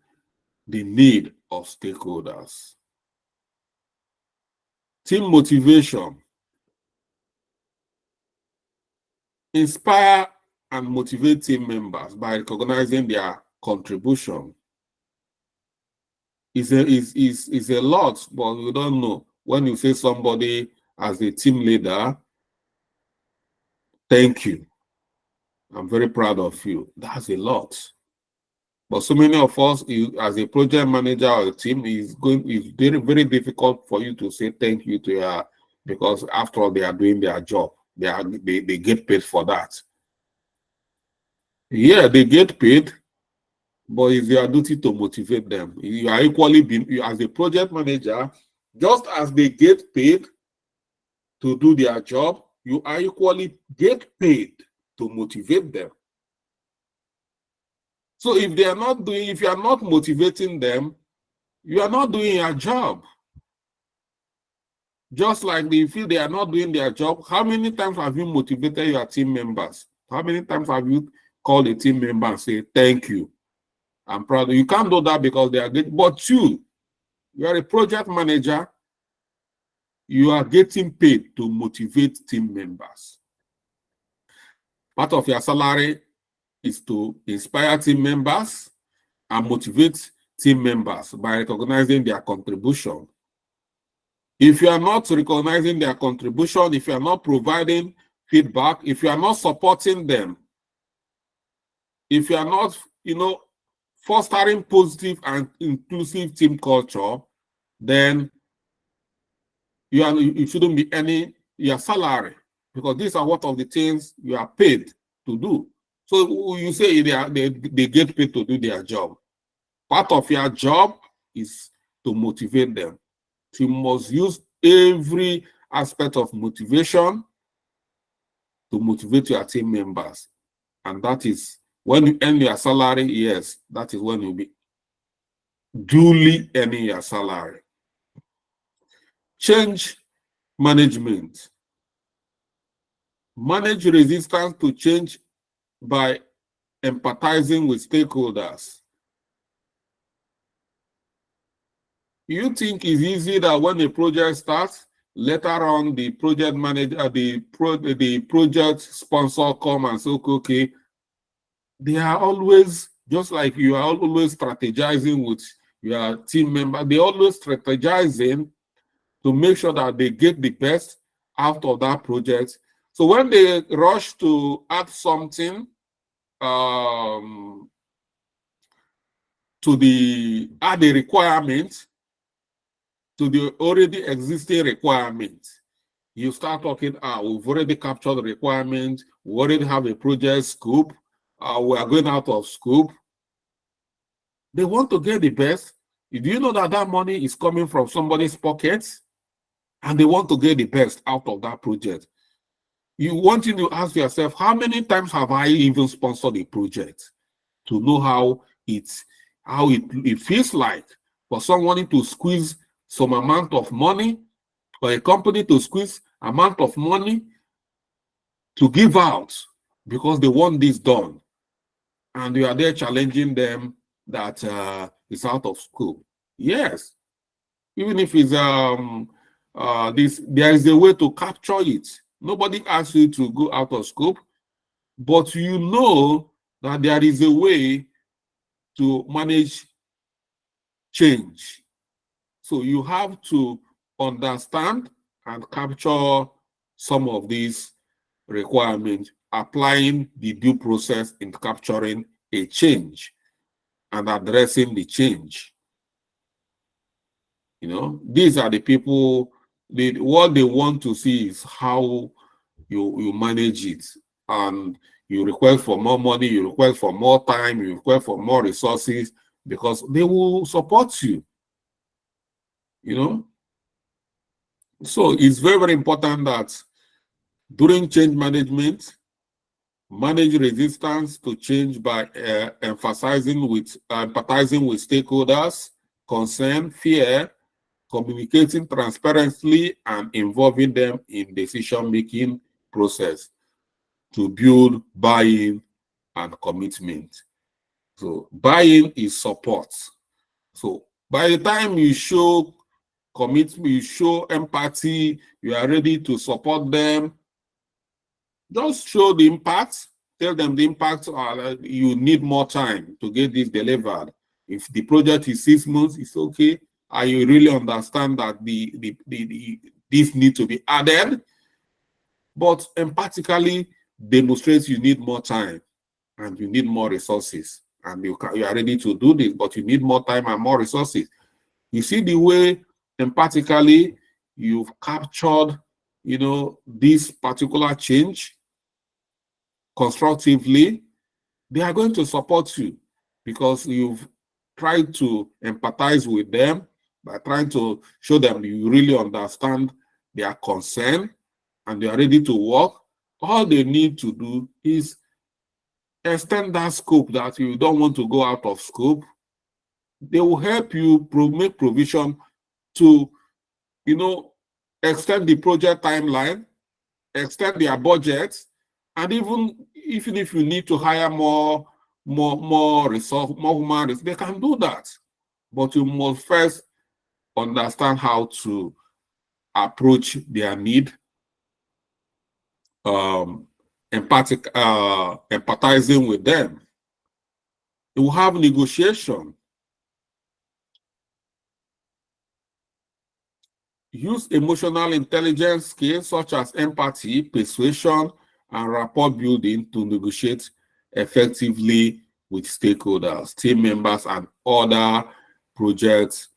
the need of stakeholders. Team motivation. Inspire and motivate team members by recognizing their contribution. Is a lot, but you don't know. When you say somebody as a team leader, thank you, I'm very proud of you. That's a lot. But so many of us, as a project manager or a team, it's very, very difficult for you to say thank you to your, because after all, they are doing their job. They get paid for that. Yeah, they get paid, but it's your duty to motivate them. You are equally, as a project manager, just as they get paid to do their job, you are equally get paid to motivate them. So if you are not motivating them, you are not doing your job. Just like they feel they are not doing their job, how many times have you motivated your team members? How many times have you called a team member and say, thank you, I'm proud? You can't do that because they are good. But you are a project manager, you are getting paid to motivate team members. Part of your salary is to inspire team members and motivate team members by recognizing their contribution. If you are not recognizing their contribution, if you are not providing feedback, if you are not supporting them, if you are not, fostering positive and inclusive team culture, then you shouldn't be earning your salary, because these are what of the things you are paid to do. So you say they get paid to do their job. Part of your job is to motivate them. You must use every aspect of motivation to motivate your team members. And that is when you earn your salary, yes, that is when you'll be duly earning your salary. Change management. Manage resistance to change by empathizing with stakeholders. You think it's easy that when a project starts, later on the project manager, the project sponsor come and say, okay, they are always, just like you are always strategizing with your team member, they always strategizing to make sure that they get the best out of that project. So when they rush to add something to add a requirement to the already existing requirement, you start talking, we've already captured the requirement, we already have a project scope, we are going out of scope. They want to get the best. Do you know that that money is coming from somebody's pockets? And they want to get the best out of that project. You want to ask yourself, how many times have I even sponsored a project, to know how it feels like for someone to squeeze some amount of money, or a company to squeeze amount of money to give out because they want this done. And you are there challenging them that is out of scope. Yes, even if it's there is a way to capture it. Nobody asks you to go out of scope, but you know that there is a way to manage change. So you have to understand and capture some of these requirements, applying the due process in capturing a change and addressing the change. You know, these are the people, what they want to see is how you manage it. And you request for more money, you request for more time, you request for more resources, because they will support you. You know, so it's very, very important that during change management, manage resistance to change by empathizing with stakeholders, concern, fear, communicating transparently, and involving them in decision-making process to build buy-in and commitment. So buy-in is support. So by the time you show commitment, you show empathy, you are ready to support them, just show the impact, tell them the impact, you need more time to get this delivered. If the project is 6 months, it's okay. And you really understand that this need to be added, but empathically demonstrate you need more time and you need more resources. And you are ready to do this, but you need more time and more resources. You see the way empathically you've captured, you know, this particular change constructively, they are going to support you because you've tried to empathize with them by trying to show them you really understand their concern and they are ready to work. All they need to do is extend that scope, that you don't want to go out of scope. They will help you make provision to, you know, extend the project timeline, extend their budget, and even if you need to hire more resource, more human resources, they can do that. But you must first understand how to approach their need, empathizing with them. You will have negotiation. Use emotional intelligence skills such as empathy, persuasion, and rapport building to negotiate effectively with stakeholders, team members, and other project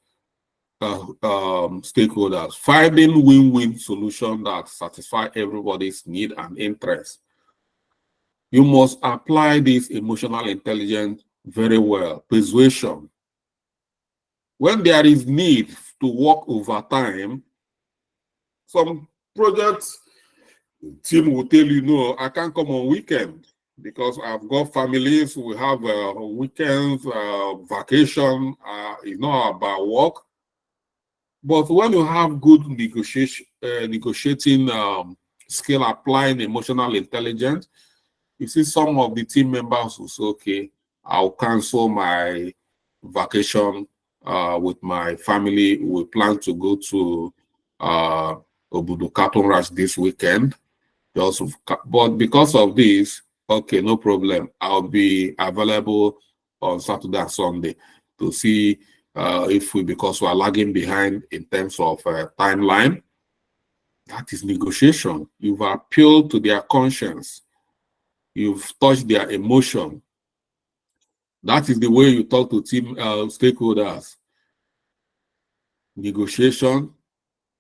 stakeholders. Finding win-win solutions that satisfy everybody's need and interest. You must apply this emotional intelligence very well. Persuasion. When there is need to work overtime, some projects team will tell you, no, I can't come on weekend because I've got families, we have weekends, vacation, it's not about work. But when you have good negotiating skill, applying emotional intelligence, you see some of the team members will say, okay, I'll cancel my vacation with my family. We plan to go to Obudu Cartoon Rush this weekend. But because of this, okay, no problem. I'll be available on Saturday and Sunday to see because we are lagging behind in terms of timeline. That is negotiation. You've appealed to their conscience. You've touched their emotion. That is the way you talk to team stakeholders. Negotiation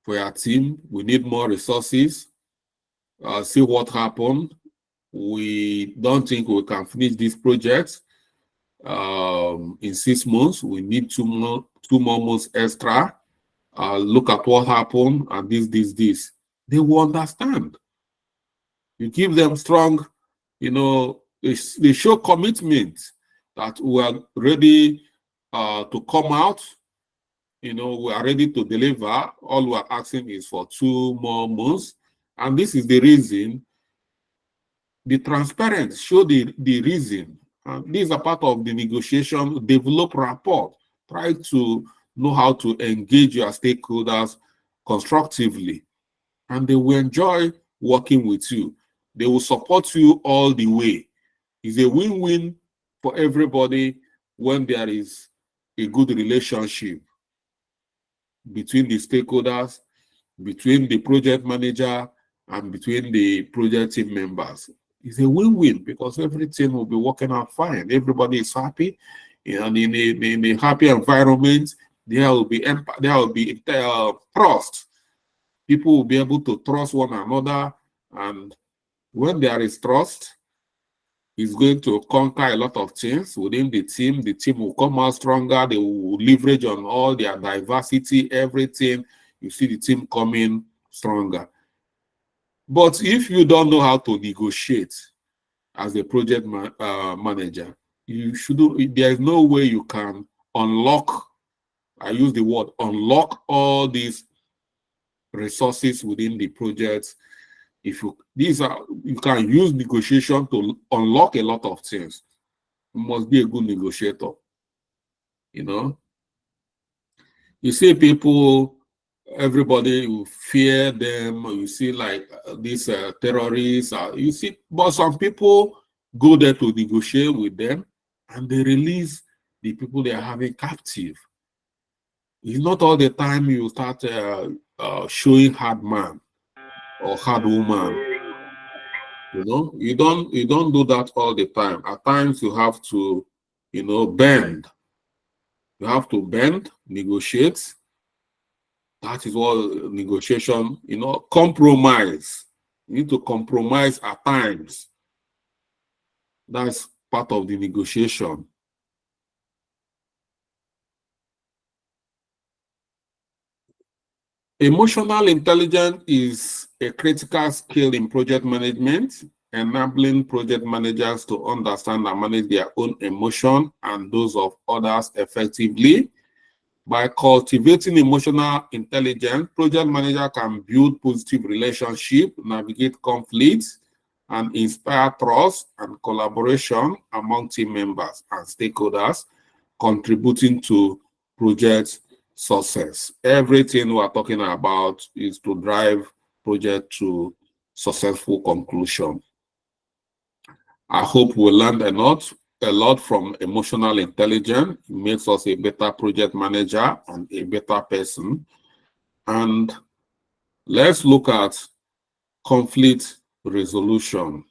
for your team. We need more resources. See what happened. We don't think we can finish this project in 6 months. We need 2 more months extra. Look at what happened and this. They will understand. You give them strong, you know, they show commitment that we are ready to come out. You know, we are ready to deliver. All we are asking is for 2 more months. And this is the reason. Be transparent, show the reason. These are part of the negotiation, develop rapport. Try to know how to engage your stakeholders constructively, and they will enjoy working with you. They will support you all the way. It's a win-win for everybody when there is a good relationship between the stakeholders, between the project manager, and between the project team members. It's a win-win because everything will be working out fine. Everybody is happy, and in a happy environment, there will be trust. People will be able to trust one another, and when there is trust, it's going to conquer a lot of things within the team. The team will come out stronger. They will leverage on all their diversity, everything. You see the team coming stronger. But if you don't know how to negotiate as a project manager, you shouldn't. There is no way you can unlock. I use the word unlock all these resources within the project. If you can use negotiation to unlock a lot of things. You must be a good negotiator. You know, you see people, everybody will fear them. You see, like these terrorists. You see, but some people go there to negotiate with them, and they release the people they are having captive. It's not all the time you start showing hard man or hard woman. You know, you don't do that all the time. At times you have to, bend. You have to bend, negotiate. That is what negotiation, compromise. You need to compromise at times. That's part of the negotiation. Emotional intelligence is a critical skill in project management, enabling project managers to understand and manage their own emotion and those of others effectively. By cultivating emotional intelligence, project manager can build positive relationships, navigate conflicts, and inspire trust and collaboration among team members and stakeholders, contributing to project success. Everything we are talking about is to drive project to successful conclusion. I hope we learned a lot from emotional intelligence. It makes us a better project manager and a better person. And let's look at conflict resolution.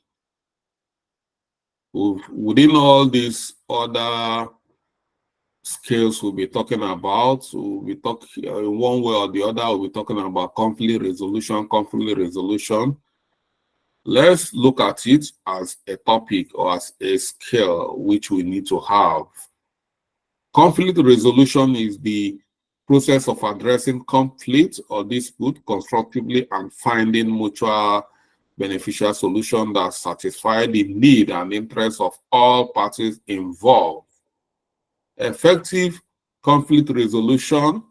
Within all these other skills we'll be talking about, we'll be talking one way or the other, we'll be talking about conflict resolution. Let's look at it as a topic or as a skill which we need to have. Conflict resolution is the process of addressing conflict or dispute constructively and finding mutual beneficial solution that satisfy the need and interest of all parties involved. Effective conflict resolution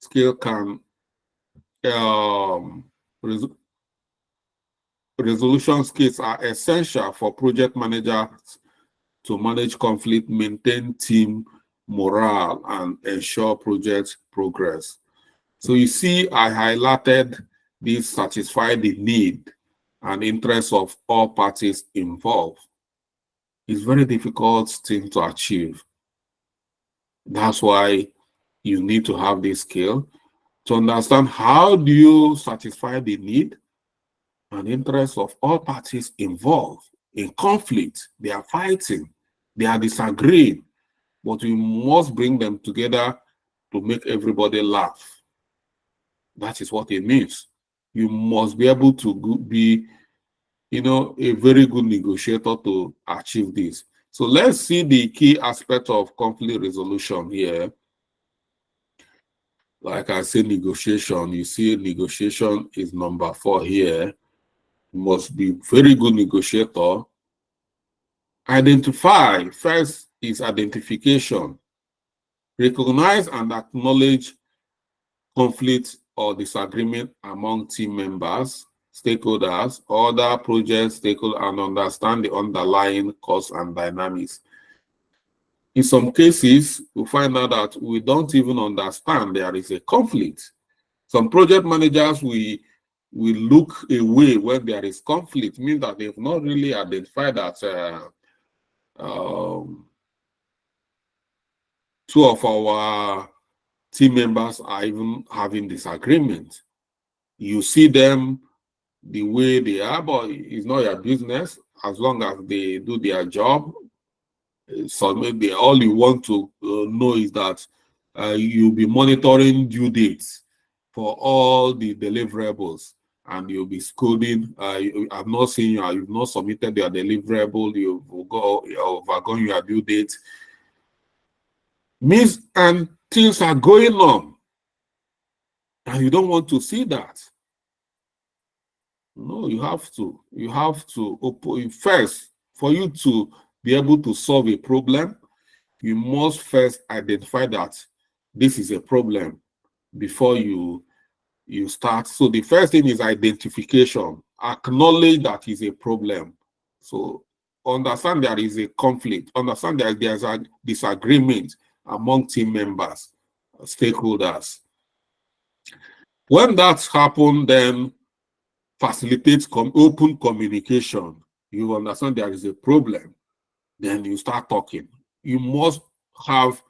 skill can resolution skills are essential for project managers to manage conflict, maintain team morale, and ensure project progress. So you see, I highlighted this satisfy the need and interest of all parties involved. It's very difficult thing to achieve. That's why you need to have this skill to understand how do you satisfy the need and interest of all parties involved in conflict. They are fighting, they are disagreeing, but we must bring them together to make everybody laugh. That is what it means. You must be able to be, a very good negotiator to achieve this. So let's see the key aspect of conflict resolution here. Like I said, negotiation. You see, negotiation is number 4 here. You must be very good negotiator. Identify. First is identification. Recognize and acknowledge conflict or disagreement among team members, stakeholders, other project stakeholders, and understand the underlying cause and dynamics. In some cases, we find out that we don't even understand there is a conflict. Some project managers, we look away when there is conflict, means that they've not really identified that two of our team members are even having disagreement. You see them the way they are, but it's not your business as long as they do their job. So maybe all you want to know is that you'll be monitoring due dates for all the deliverables, and you'll be scolding. I've not seen you, you've not submitted your deliverable, you've overgone your due date. Means, and things are going on, and you don't want to see that. No, you have to open first. For you to be able to solve a problem, you must first identify that this is a problem before you start. So the first thing is identification. Acknowledge that is a problem. So understand there is a conflict. Understand that there's a disagreement among team members, stakeholders. When that's happened, then facilitate open communication. You understand there is a problem, then you start talking. You must have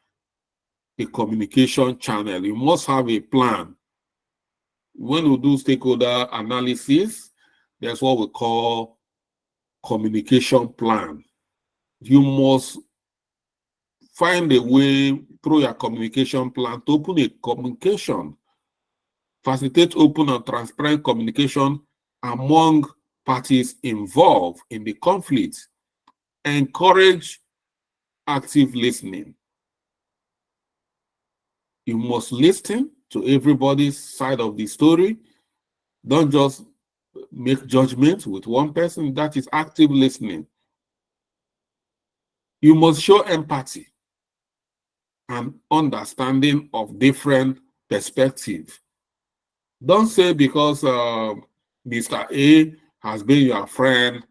a communication channel. You must have a plan. When we do stakeholder analysis, there's what we call communication plan. You must find a way through your communication plan to open a communication, facilitate open and transparent communication among parties involved in the conflict, encourage active listening. You must listen to everybody's side of the story. Don't just make judgments with one person. That is active listening. You must show empathy and understanding of different perspectives. Don't say because Mr. A has been your friend,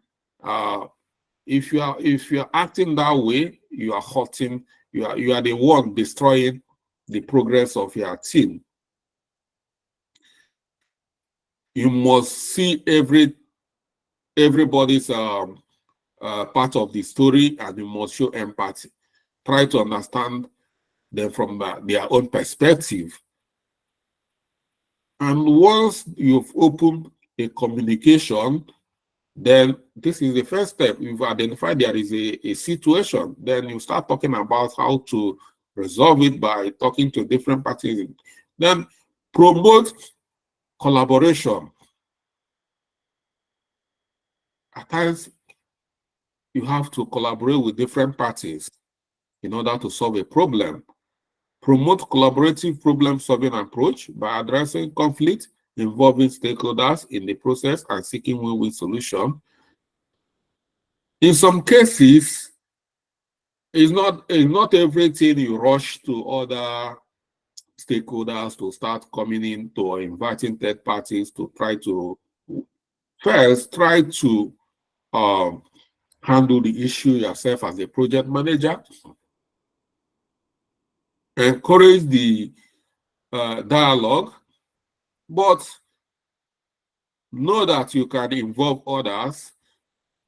if you're acting that way, you are hurting, you are the one destroying the progress of your team. You must see everybody's part of the story, and you must show empathy. Try to understand them from their own perspective. And once you've opened a communication, then this is the first step. You've identified there is a situation. Then you start talking about how to resolve it by talking to different parties. Then promote collaboration. At times, you have to collaborate with different parties in order to solve a problem. Promote collaborative problem-solving approach by addressing conflict, involving stakeholders in the process, and seeking win-win solution. In some cases, it's not everything you rush to other stakeholders to start coming in to or inviting third parties to try to first try to handle the issue yourself as a project manager. Encourage the dialogue, but know that you can involve others,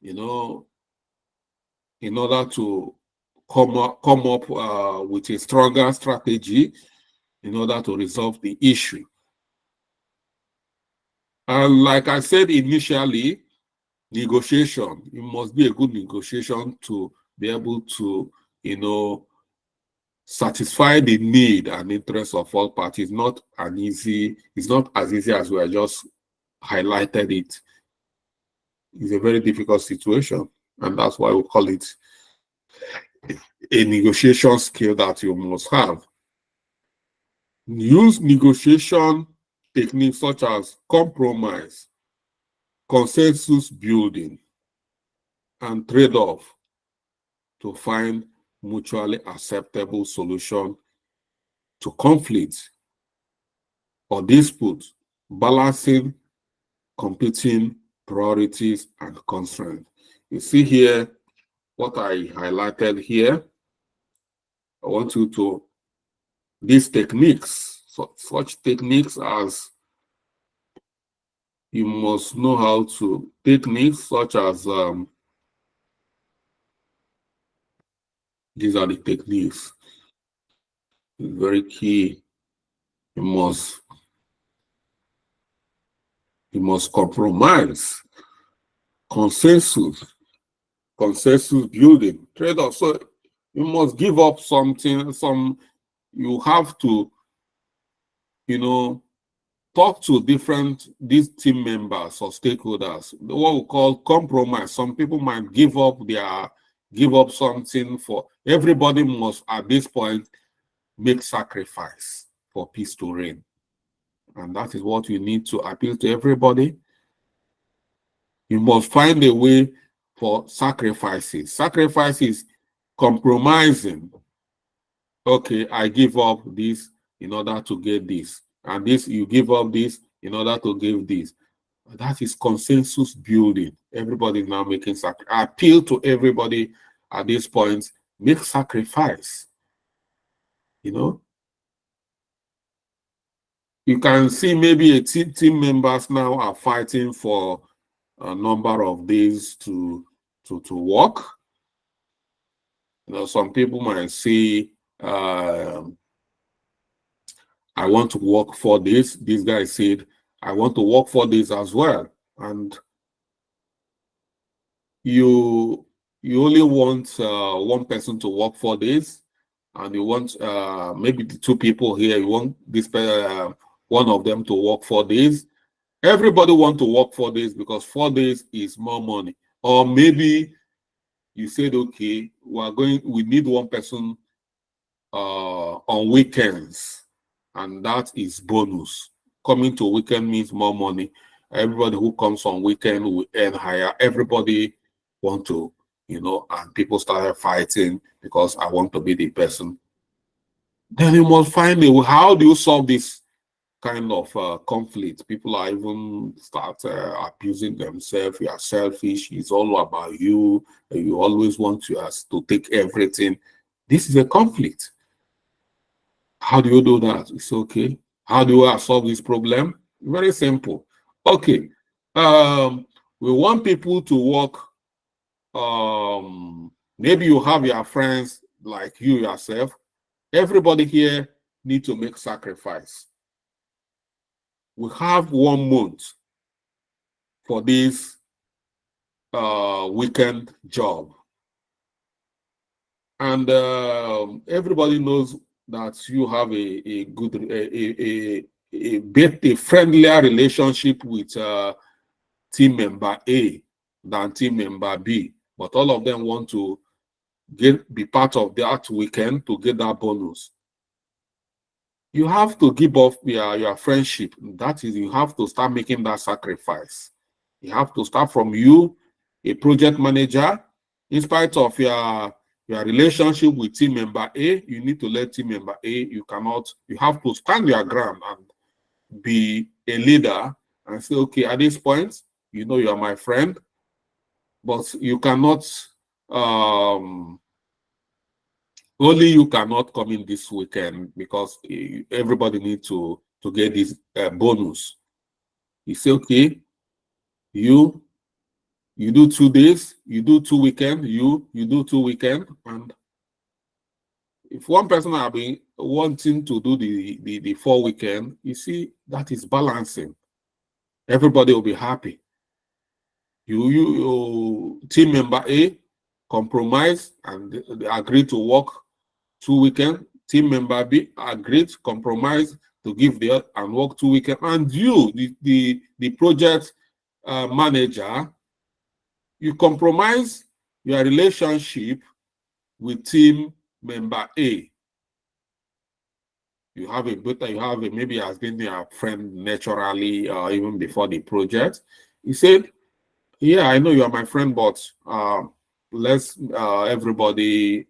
in order to come up with a stronger strategy in order to resolve the issue. And like I said initially, negotiation. It must be a good negotiation to be able to, satisfy the need and interest of all parties. It's not as easy as we have just highlighted it. It's a very difficult situation, and that's why we call it a negotiation skill that you must have. Use negotiation techniques such as compromise, consensus building, and trade-off to find mutually acceptable solution to conflict or dispute, balancing competing priorities and constraints. You see here what I highlighted here. I want you to these techniques, such techniques as you must know how to techniques such as these are the techniques. It's very key. You must compromise, consensus, consensus building, trade-off. So you must give up something, you have to, talk to these team members or stakeholders, what we call compromise. Some people might give up something. For everybody must at this point make sacrifice for peace to reign. And that is what you need to appeal to everybody. You must find a way for sacrifices. Sacrifices, compromising. Okay, I give up this in order to get this. And this, you give up this in order to give this. That is consensus building. Everybody is now making sacrifice. Appeal to everybody at this point. Make sacrifice. You can see maybe team members now are fighting for a number of days to work. Some people might say, I want to work 4 days. This guy said, I want to work 4 days as well. And you only want one person to work 4 days, and you want maybe the 2 people here, you want this one of them to work 4 days. Everybody want to work 4 days because 4 days is more money. Or maybe you said, okay, we need one person on weekends, and that is bonus. Coming to weekend means more money. Everybody who comes on weekend will earn higher. Everybody want to, and people started fighting because I want to be the person. Then you must find a way. How do you solve this kind of conflict? People are even start abusing themselves. You are selfish. It's all about you. You always want us to take everything. This is a conflict. How do you do that? It's okay. How do I solve this problem? Very simple. Okay. We want people to work. Maybe you have your friends like you yourself. Everybody here need to make sacrifice. We have 1 month for this weekend job. And everybody knows that you have a good, a friendlier relationship with team member A than team member B. But all of them want to be part of that weekend to get that bonus. You have to give up your friendship. That is, you have to start making that sacrifice. You have to start from you, a project manager. In spite of your relationship with team member A, you need to let team member A, you have to stand your ground and be a leader and say, okay, at this point, you are my friend, but you cannot, only you cannot come in this weekend because everybody needs to get this bonus. You say, okay, you do 2 days, you do 2 weekends, you do 2 weekends, and if one person has been wanting to do the 4 weekend, you see that is balancing. Everybody will be happy. You team member A compromise and they agree to work 2 weekends. Team member B agreed compromise to give and work 2 weekends. And you, the project manager, you compromise your relationship with team member A. You have maybe has been your friend naturally, even before the project. He said, yeah, I know you are my friend, but let's everybody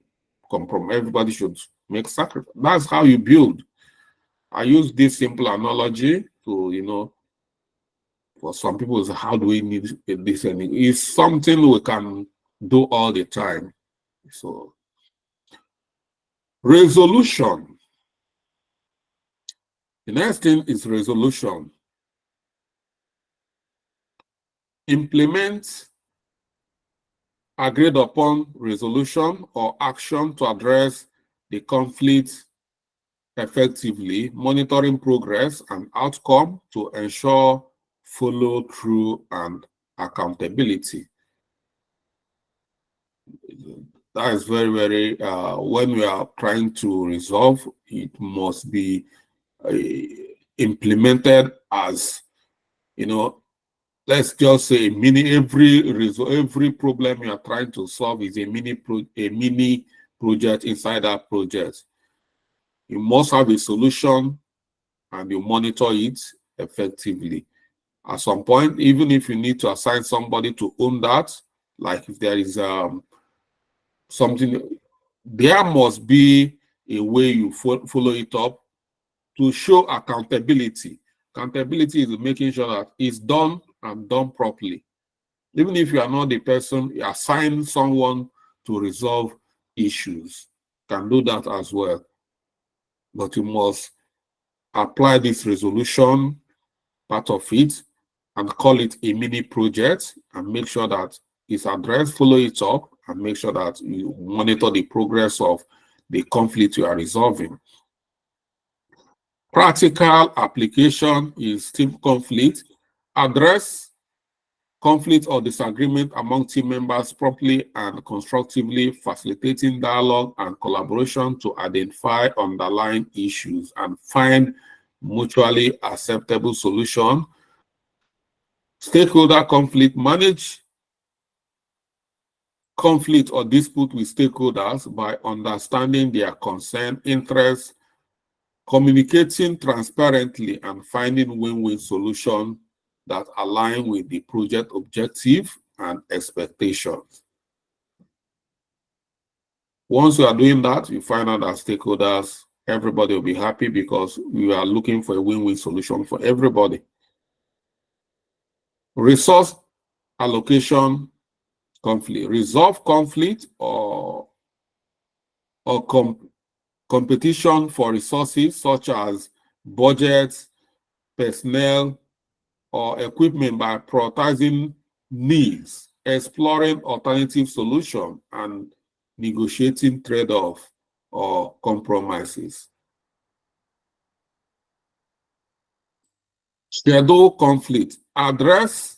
compromise. Everybody should make sacrifice. That's how you build. I use this simple analogy to, for some people, how do we need this? And it's something we can do all the time. So Resolution. The next thing is resolution. Implement agreed upon resolution or action to address the conflict effectively, monitoring progress and outcome to ensure follow through and accountability. That is very, very, when we are trying to resolve, it must be implemented as, let's just say every problem you are trying to solve is a mini project inside that project. You must have a solution and you monitor it effectively. At some point, even if you need to assign somebody to own that, like if there is something, there must be a way you follow it up to show accountability. Accountability is making sure that it's done and done properly. Even if you are not the person, you assign someone to resolve issues. Can do that as well. But you must apply this resolution part of it and call it a mini project and make sure that it's addressed, follow it up, and make sure that you monitor the progress of the conflict you are resolving. Practical application is team conflict. Address conflict or disagreement among team members properly and constructively, facilitating dialogue and collaboration to identify underlying issues and find mutually acceptable solution. Stakeholder conflict. Manage conflict or dispute with stakeholders by understanding their concern, interests, communicating transparently, and finding win-win solutions that align with the project objective and expectations. Once you are doing that, you find out that stakeholders, everybody will be happy because we are looking for a win-win solution for everybody. Resource allocation conflict. Resolve conflict or competition for resources such as budgets, personnel, or equipment by prioritizing needs, exploring alternative solutions, and negotiating trade-off or compromises. Schedule conflict. Address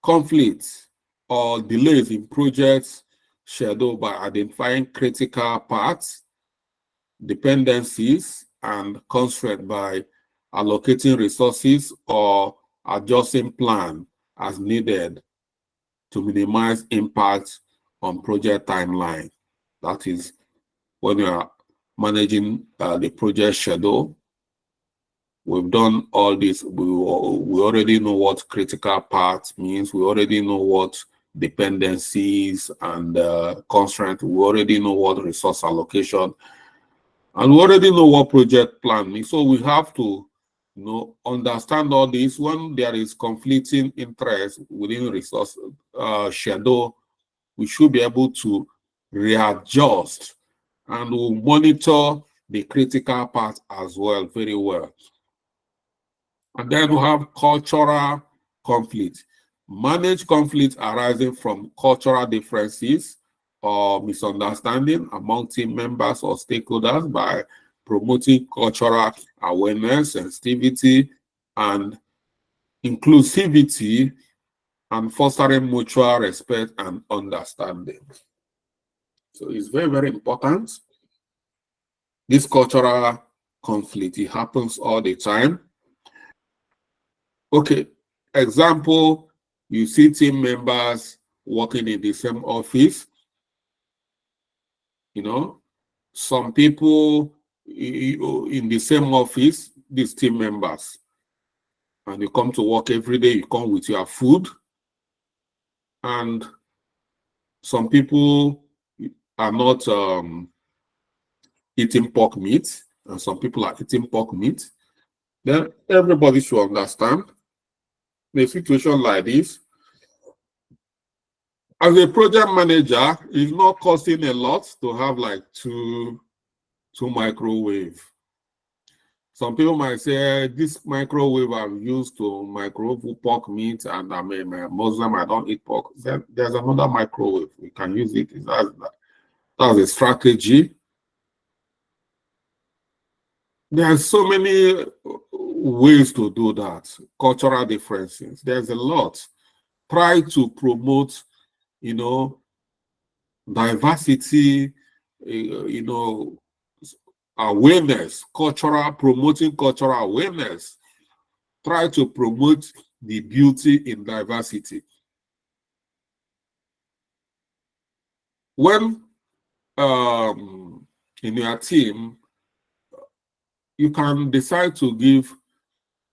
conflicts or delays in projects schedule by identifying critical parts, dependencies, and constraints by allocating resources or adjusting plan as needed to minimize impact on project timeline. That is when you are managing the project schedule. We've done all this. We already know what critical parts means. We already know what dependencies and constraints. We already know what resource allocation. And we already know what project plan means. So we have to understand all this. When there is conflicting interest within resource schedule, we should be able to readjust and we'll monitor the critical part as well very well. And then we have cultural conflict. Manage conflict arising from cultural differences or misunderstanding among team members or stakeholders by promoting cultural awareness, sensitivity, and inclusivity, and fostering mutual respect and understanding. So it's very, very important. This cultural conflict, it happens all the time. Okay, example, you see team members working in the same office. Some people in the same office, these team members, and you come to work every day, you come with your food, and some people are not eating pork meat, and some people are eating pork meat. Then everybody should understand in a situation like this, as a project manager, it's not costing a lot to have like two to microwave. Some people might say, this microwave I've used to microwave pork meat, and I'm a Muslim, I don't eat pork. Then there's another microwave. We can use it. That's a strategy. There are so many ways to do that. Cultural differences. There's a lot. Try to promote, diversity, awareness, promoting cultural awareness. Try to promote the beauty in diversity. When in your team, you can decide to give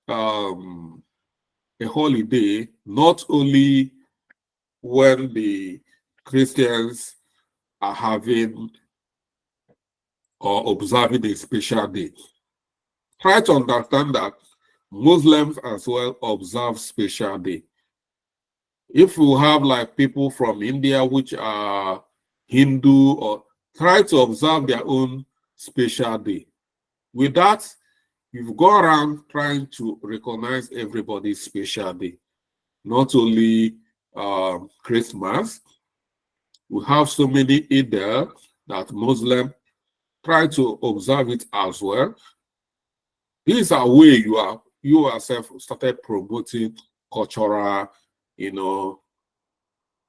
a holiday, not only when the Christians are having or observing a special day. Try to understand that Muslims as well observe special day. If you have like people from India which are Hindu, or try to observe their own special day. With that, you've gone around trying to recognize everybody's special day, not only Christmas. We have so many Eid that Muslims try to observe it as well. These are ways you yourself started promoting cultural,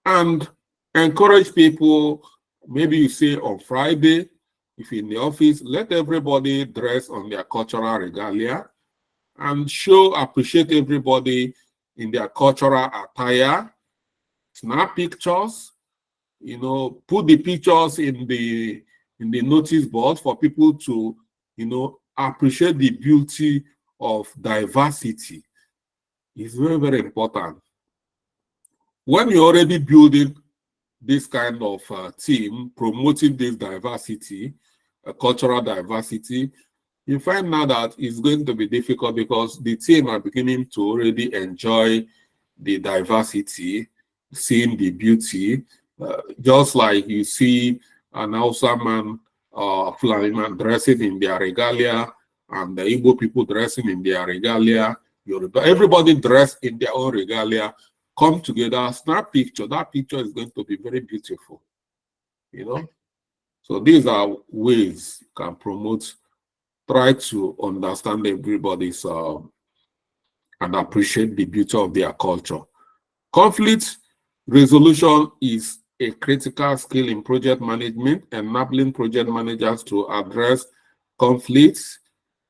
and encourage people. Maybe you say on Friday, if you're in the office, let everybody dress on their cultural regalia and appreciate everybody in their cultural attire. Snap pictures, put the pictures in the notice board for people to, appreciate the beauty of diversity. It's very, very important. When you're already building this kind of team, promoting this diversity, cultural diversity, you find now that it's going to be difficult because the team are beginning to already enjoy the diversity, seeing the beauty, just like you see an Hausa man, Fulani man dressing in their regalia, and the Igbo people dressing in their regalia, everybody dressed in their own regalia, come together, snap picture. That picture is going to be very beautiful, So these are ways you can promote, try to understand everybody's and appreciate the beauty of their culture. Conflict resolution is a critical skill in project management, enabling project managers to address conflicts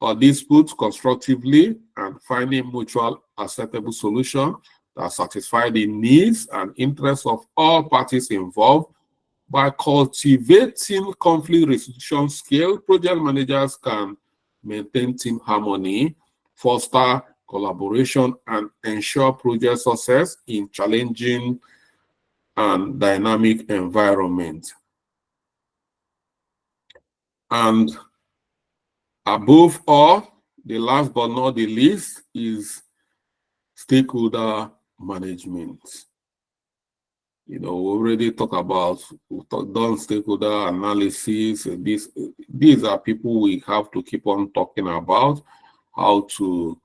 or disputes constructively and finding mutual acceptable solutions that satisfy the needs and interests of all parties involved. By cultivating conflict resolution skills, project managers can maintain team harmony, foster collaboration, and ensure project success in challenging and dynamic environment. And above all, the last but not the least is stakeholder management. We already talked about, we've done stakeholder analysis. These are people we have to keep on talking about, how to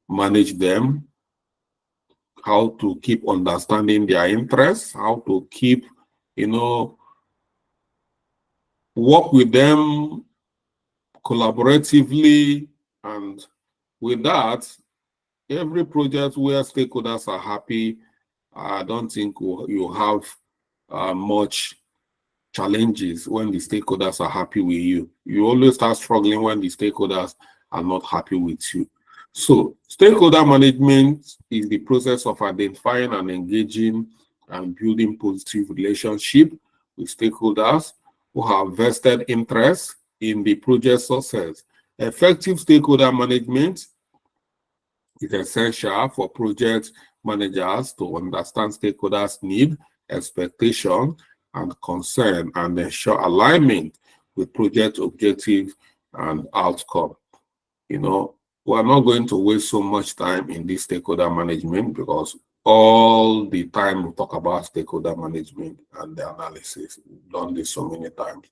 manage them, how to keep understanding their interests, how to keep, work with them collaboratively. And with that, every project where stakeholders are happy, I don't think you have much challenges when the stakeholders are happy with you. You always start struggling when the stakeholders are not happy with you. So stakeholder management is the process of identifying and engaging and building positive relationship with stakeholders who have vested interest in the project success. Effective stakeholder management is essential for project managers to understand stakeholders' need, expectation, and concern, and ensure alignment with project objective and outcome. We're not going to waste so much time in this stakeholder management because all the time we talk about stakeholder management and the analysis. We've done this so many times.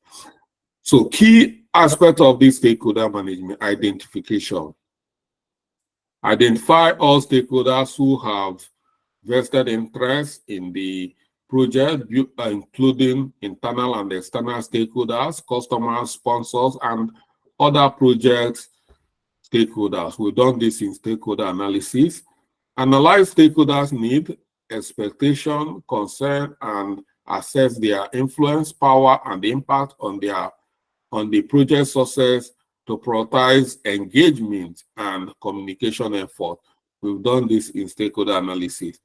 So key aspect of this stakeholder management: identification. Identify all stakeholders who have vested interest in the project, including internal and external stakeholders, customers, sponsors, and other project stakeholders. We've done this in stakeholder analysis. Analyze stakeholders' need, expectation, concern, and assess their influence, power, and impact on the project success to prioritize engagement and communication effort. We've done this in stakeholder analysis.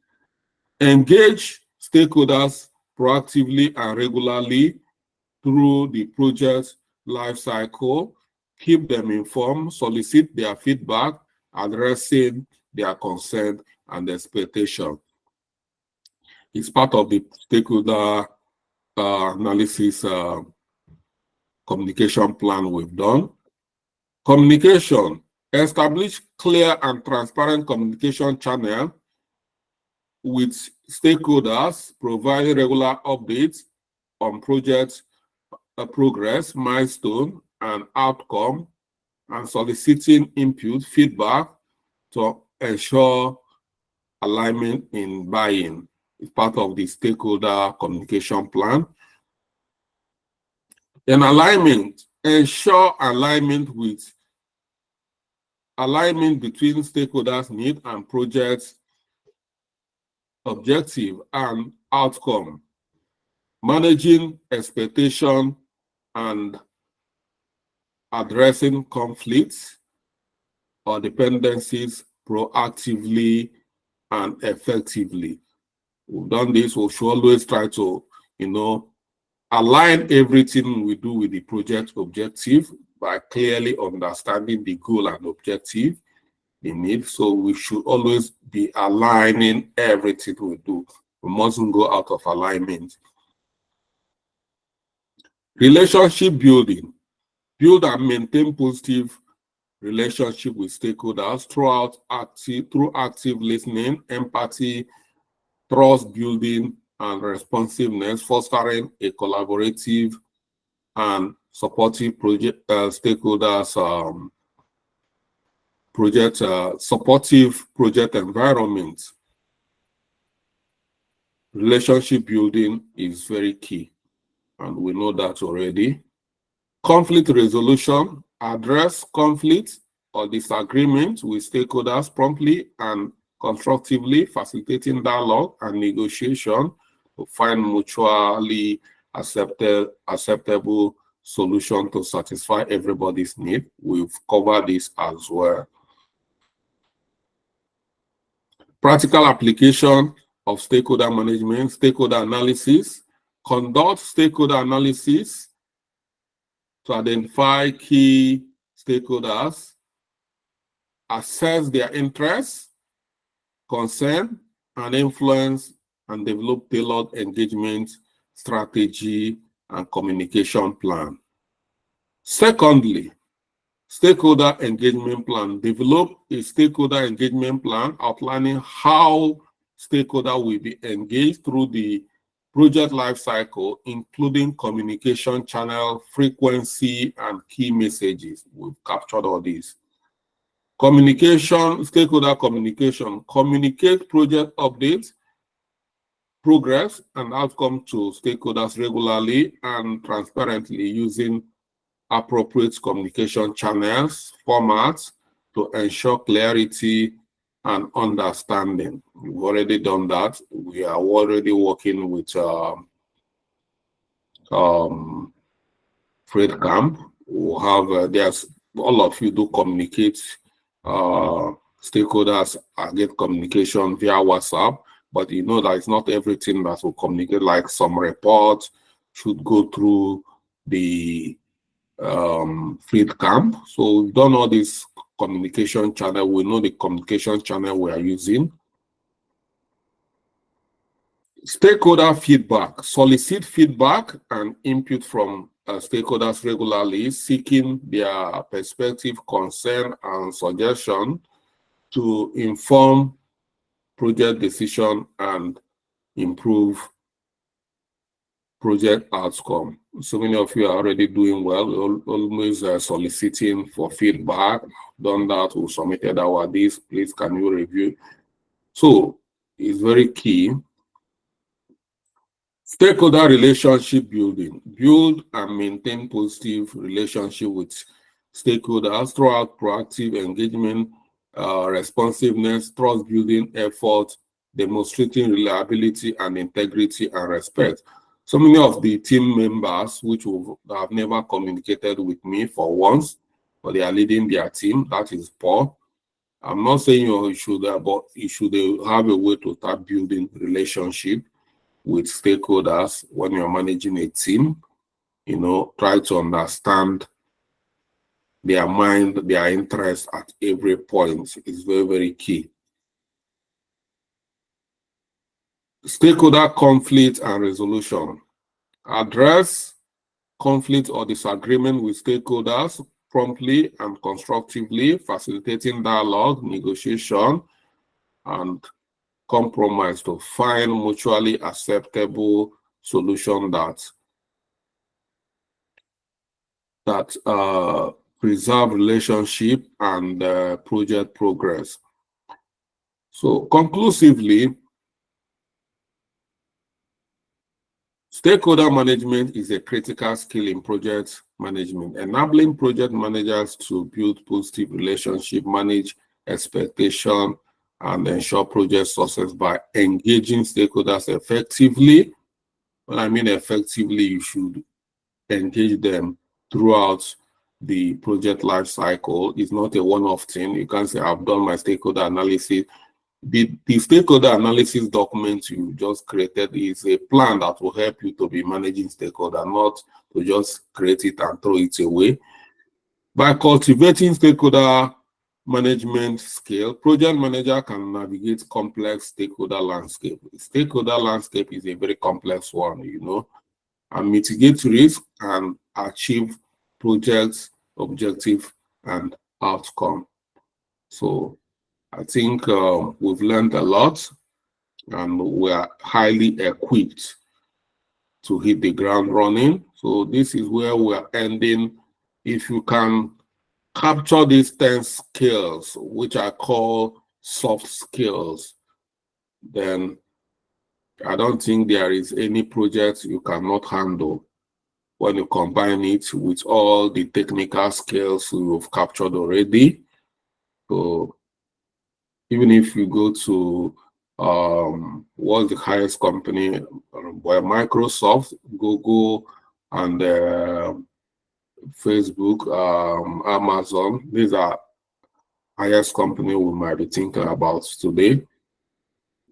Engage stakeholders proactively and regularly through the project life cycle. Keep them informed, solicit their feedback, addressing their concern and expectation. It's part of the stakeholder analysis communication plan we've done. Communication. Establish clear and transparent communication channel with stakeholders, providing regular updates on project progress, milestone, and outcome, and soliciting input, feedback to ensure alignment in buy-in. It's part of the stakeholder communication plan. In alignment, ensure alignment between stakeholders' need and project objective and outcome. Managing expectation and addressing conflicts or dependencies proactively and effectively. We've done this. We should always try to, align everything we do with the project objective by clearly understanding the goal and objective in it. So we should always be aligning everything we do. We mustn't go out of alignment. Relationship building. Build and maintain positive relationship with stakeholders through active listening, empathy, trust building, and responsiveness, fostering a collaborative and supportive project supportive project environment. Relationship building is very key, and we know that already. Conflict resolution. Address conflict or disagreement with stakeholders promptly and constructively, facilitating dialogue and negotiation to find mutually acceptable solution to satisfy everybody's need. We've covered this as well. Practical application of stakeholder management, stakeholder analysis. Conduct stakeholder analysis to identify key stakeholders, assess their interests, concern, and influence, and develop tailored engagement strategy and communication plan. Secondly, stakeholder engagement plan. Develop a stakeholder engagement plan outlining how stakeholder will be engaged through the project life cycle, including communication channel, frequency, and key messages. We've captured all these. Communication, stakeholder communication. Communicate project updates, progress, and outcome to stakeholders regularly and transparently using appropriate communication channels, formats to ensure clarity and understanding. We've already done that. We are already working with Freight Camp. We'll have, there's, all of you do communicate, stakeholders get communication via WhatsApp, but you know that it's not everything that will communicate, like some reports should go through the Fleet Camp. So we've done all this communication channel. We know the communication channel we are using. Stakeholder feedback. Solicit feedback and input from stakeholders regularly, seeking their perspective, concern, and suggestion to inform project decision and improve project outcome. So many of you are already doing well, always soliciting for feedback. Done that, we submitted our this, please can you review? So it's very key. Stakeholder relationship building. Build and maintain positive relationship with stakeholders throughout proactive engagement, responsiveness, trust building effort, demonstrating reliability and integrity and respect. So many of the team members which have never communicated with me for once, but they are leading their team, that is poor. I'm not saying you should, but you should have a way to start building relationship with stakeholders when you're managing a team. Try to understand their mind, their interest at every point is very, very key. Stakeholder conflict and resolution. Address conflict or disagreement with stakeholders promptly and constructively, facilitating dialogue, negotiation, and compromise to find mutually acceptable solution that preserve relationship and project progress. So conclusively, stakeholder management is a critical skill in project management, enabling project managers to build positive relationship, manage expectation, and ensure project success by engaging stakeholders effectively. When I mean effectively, you should engage them throughout the project life cycle. It's not a one-off thing. You can't say, I've done my stakeholder analysis. The stakeholder analysis document you just created is a plan that will help you to be managing stakeholder, not to just create it and throw it away. By cultivating stakeholder management skill, project manager can navigate complex stakeholder landscape. Stakeholder landscape is a very complex one, and mitigate risk and achieve project objective and outcome. So I think we've learned a lot and we are highly equipped to hit the ground running. So this is where we're ending. If you can capture these 10 skills, which I call soft skills, then I don't think there is any project you cannot handle when you combine it with all the technical skills you've captured already. So even if you go to what's the highest company, well, Microsoft, Google, and Facebook, Amazon, these are highest company we might be thinking about today.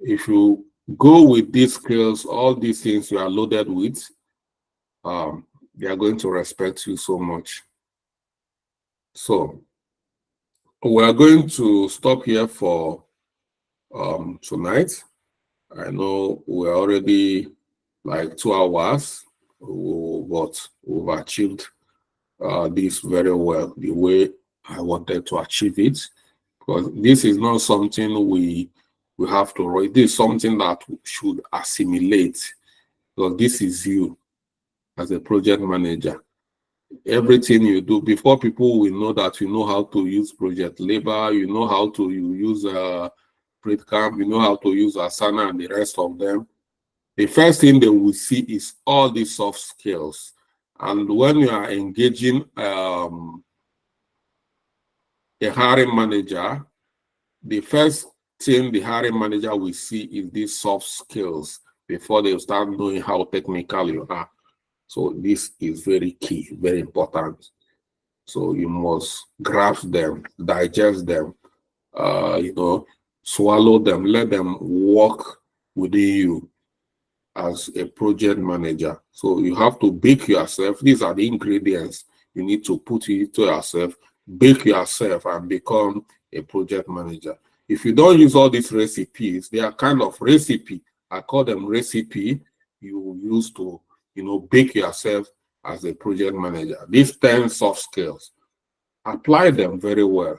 If you go with these skills, all these things you are loaded with, they are going to respect you so much. So we are going to stop here for tonight. I know we're already like 2 hours, but we've achieved this very well, the way I wanted to achieve it. Because this is not something we have to write. This is something that we should assimilate. Because this is you as a project manager. Everything you do, before people will know that you know how to use project labor, you know how to use Camp, you know how to use Asana and the rest of them. The first thing they will see is all these soft skills. And when you are engaging a hiring manager, the first thing the hiring manager will see is these soft skills before they start knowing how technical you are. So this is very key, very important. So you must grasp them, digest them, swallow them, let them work within you as a project manager. So you have to bake yourself. These are the ingredients you need to put into yourself, bake yourself and become a project manager. If you don't use all these recipes, they are kind of recipe. I call them recipe you use to, bake yourself as a project manager. These 10 soft skills, apply them very well,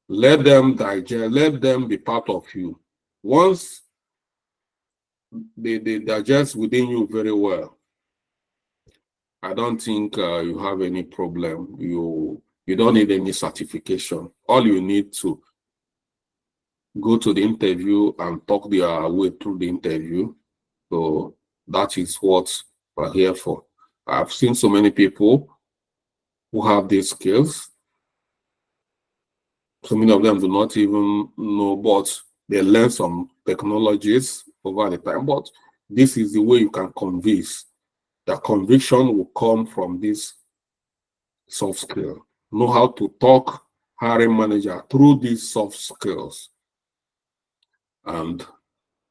let them digest, let them be part of you. Once they digest within you very well. I don't think you have any problem. You don't need any certification. All you need to go to the interview and talk their way through the interview. So that is what we're here for. I've seen so many people who have these skills. So many of them do not even know, but they learn some technologies over the time. But this is the way you can convince. The conviction will come from this soft skill. Know how to talk hiring manager through these soft skills. And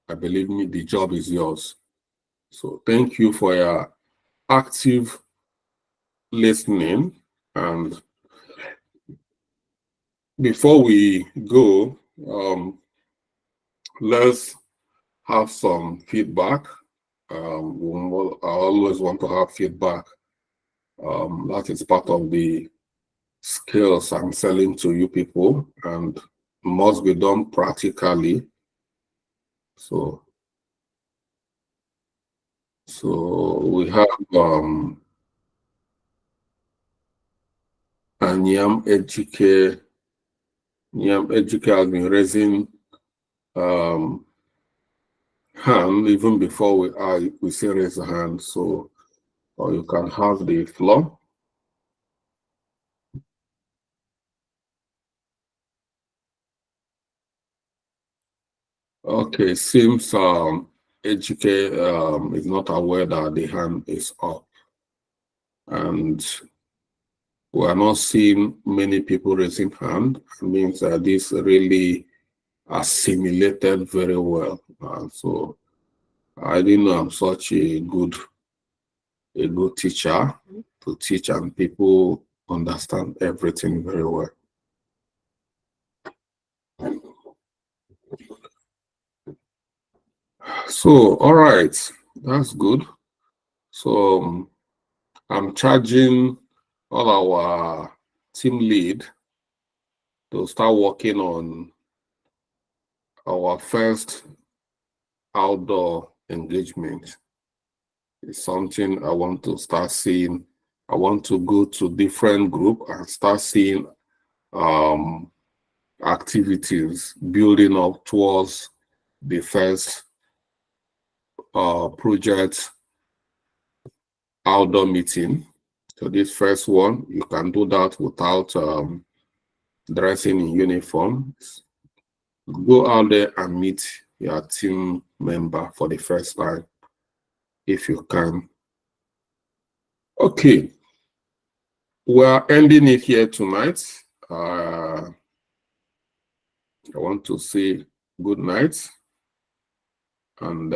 I believe me, the job is yours. So thank you for your active listening. And before we go, let's have some feedback. I always want to have feedback. That is part of the skills I'm selling to you people and must be done practically. So we have Anyam Ejike. Nyam Ejike has been raising hand even before we say raise a hand. So you can have the floor. Okay, seems Ejike is not aware that the hand is up. And we are not seeing many people raising hand. It means that this really assimilated very well. So I didn't know I'm such a good teacher to teach, and people understand everything very well. So, all right, that's good. So I'm charging all our team lead to start working on our first outdoor engagement. It's something I want to start seeing. I want to go to different group and start seeing activities building up towards the first project outdoor meeting. So this first one, you can do that without dressing in uniform. Go out there and meet your team member for the first time, if you can. Okay, we're ending it here tonight. I want to say good night, and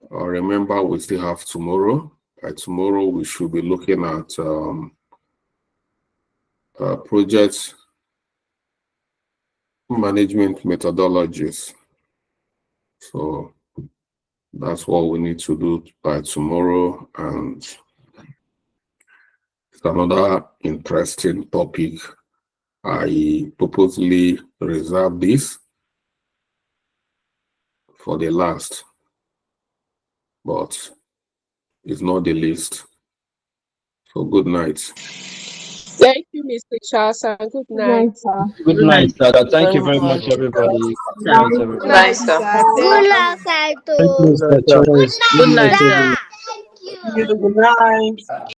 remember we still have tomorrow. By tomorrow, we should be looking at project management methodologies. So that's what we need to do by tomorrow, and it's another interesting topic. I purposely reserve this for the last, but it's not the least. So good night. Thank you, Mr. Charles, and good night. Good night, sir. Thank you very much, everybody. Good night, Good everybody. night, sir. Good luck, Saito. Thank you, Mr. Charles. Good night, sir. Thank you. Good night.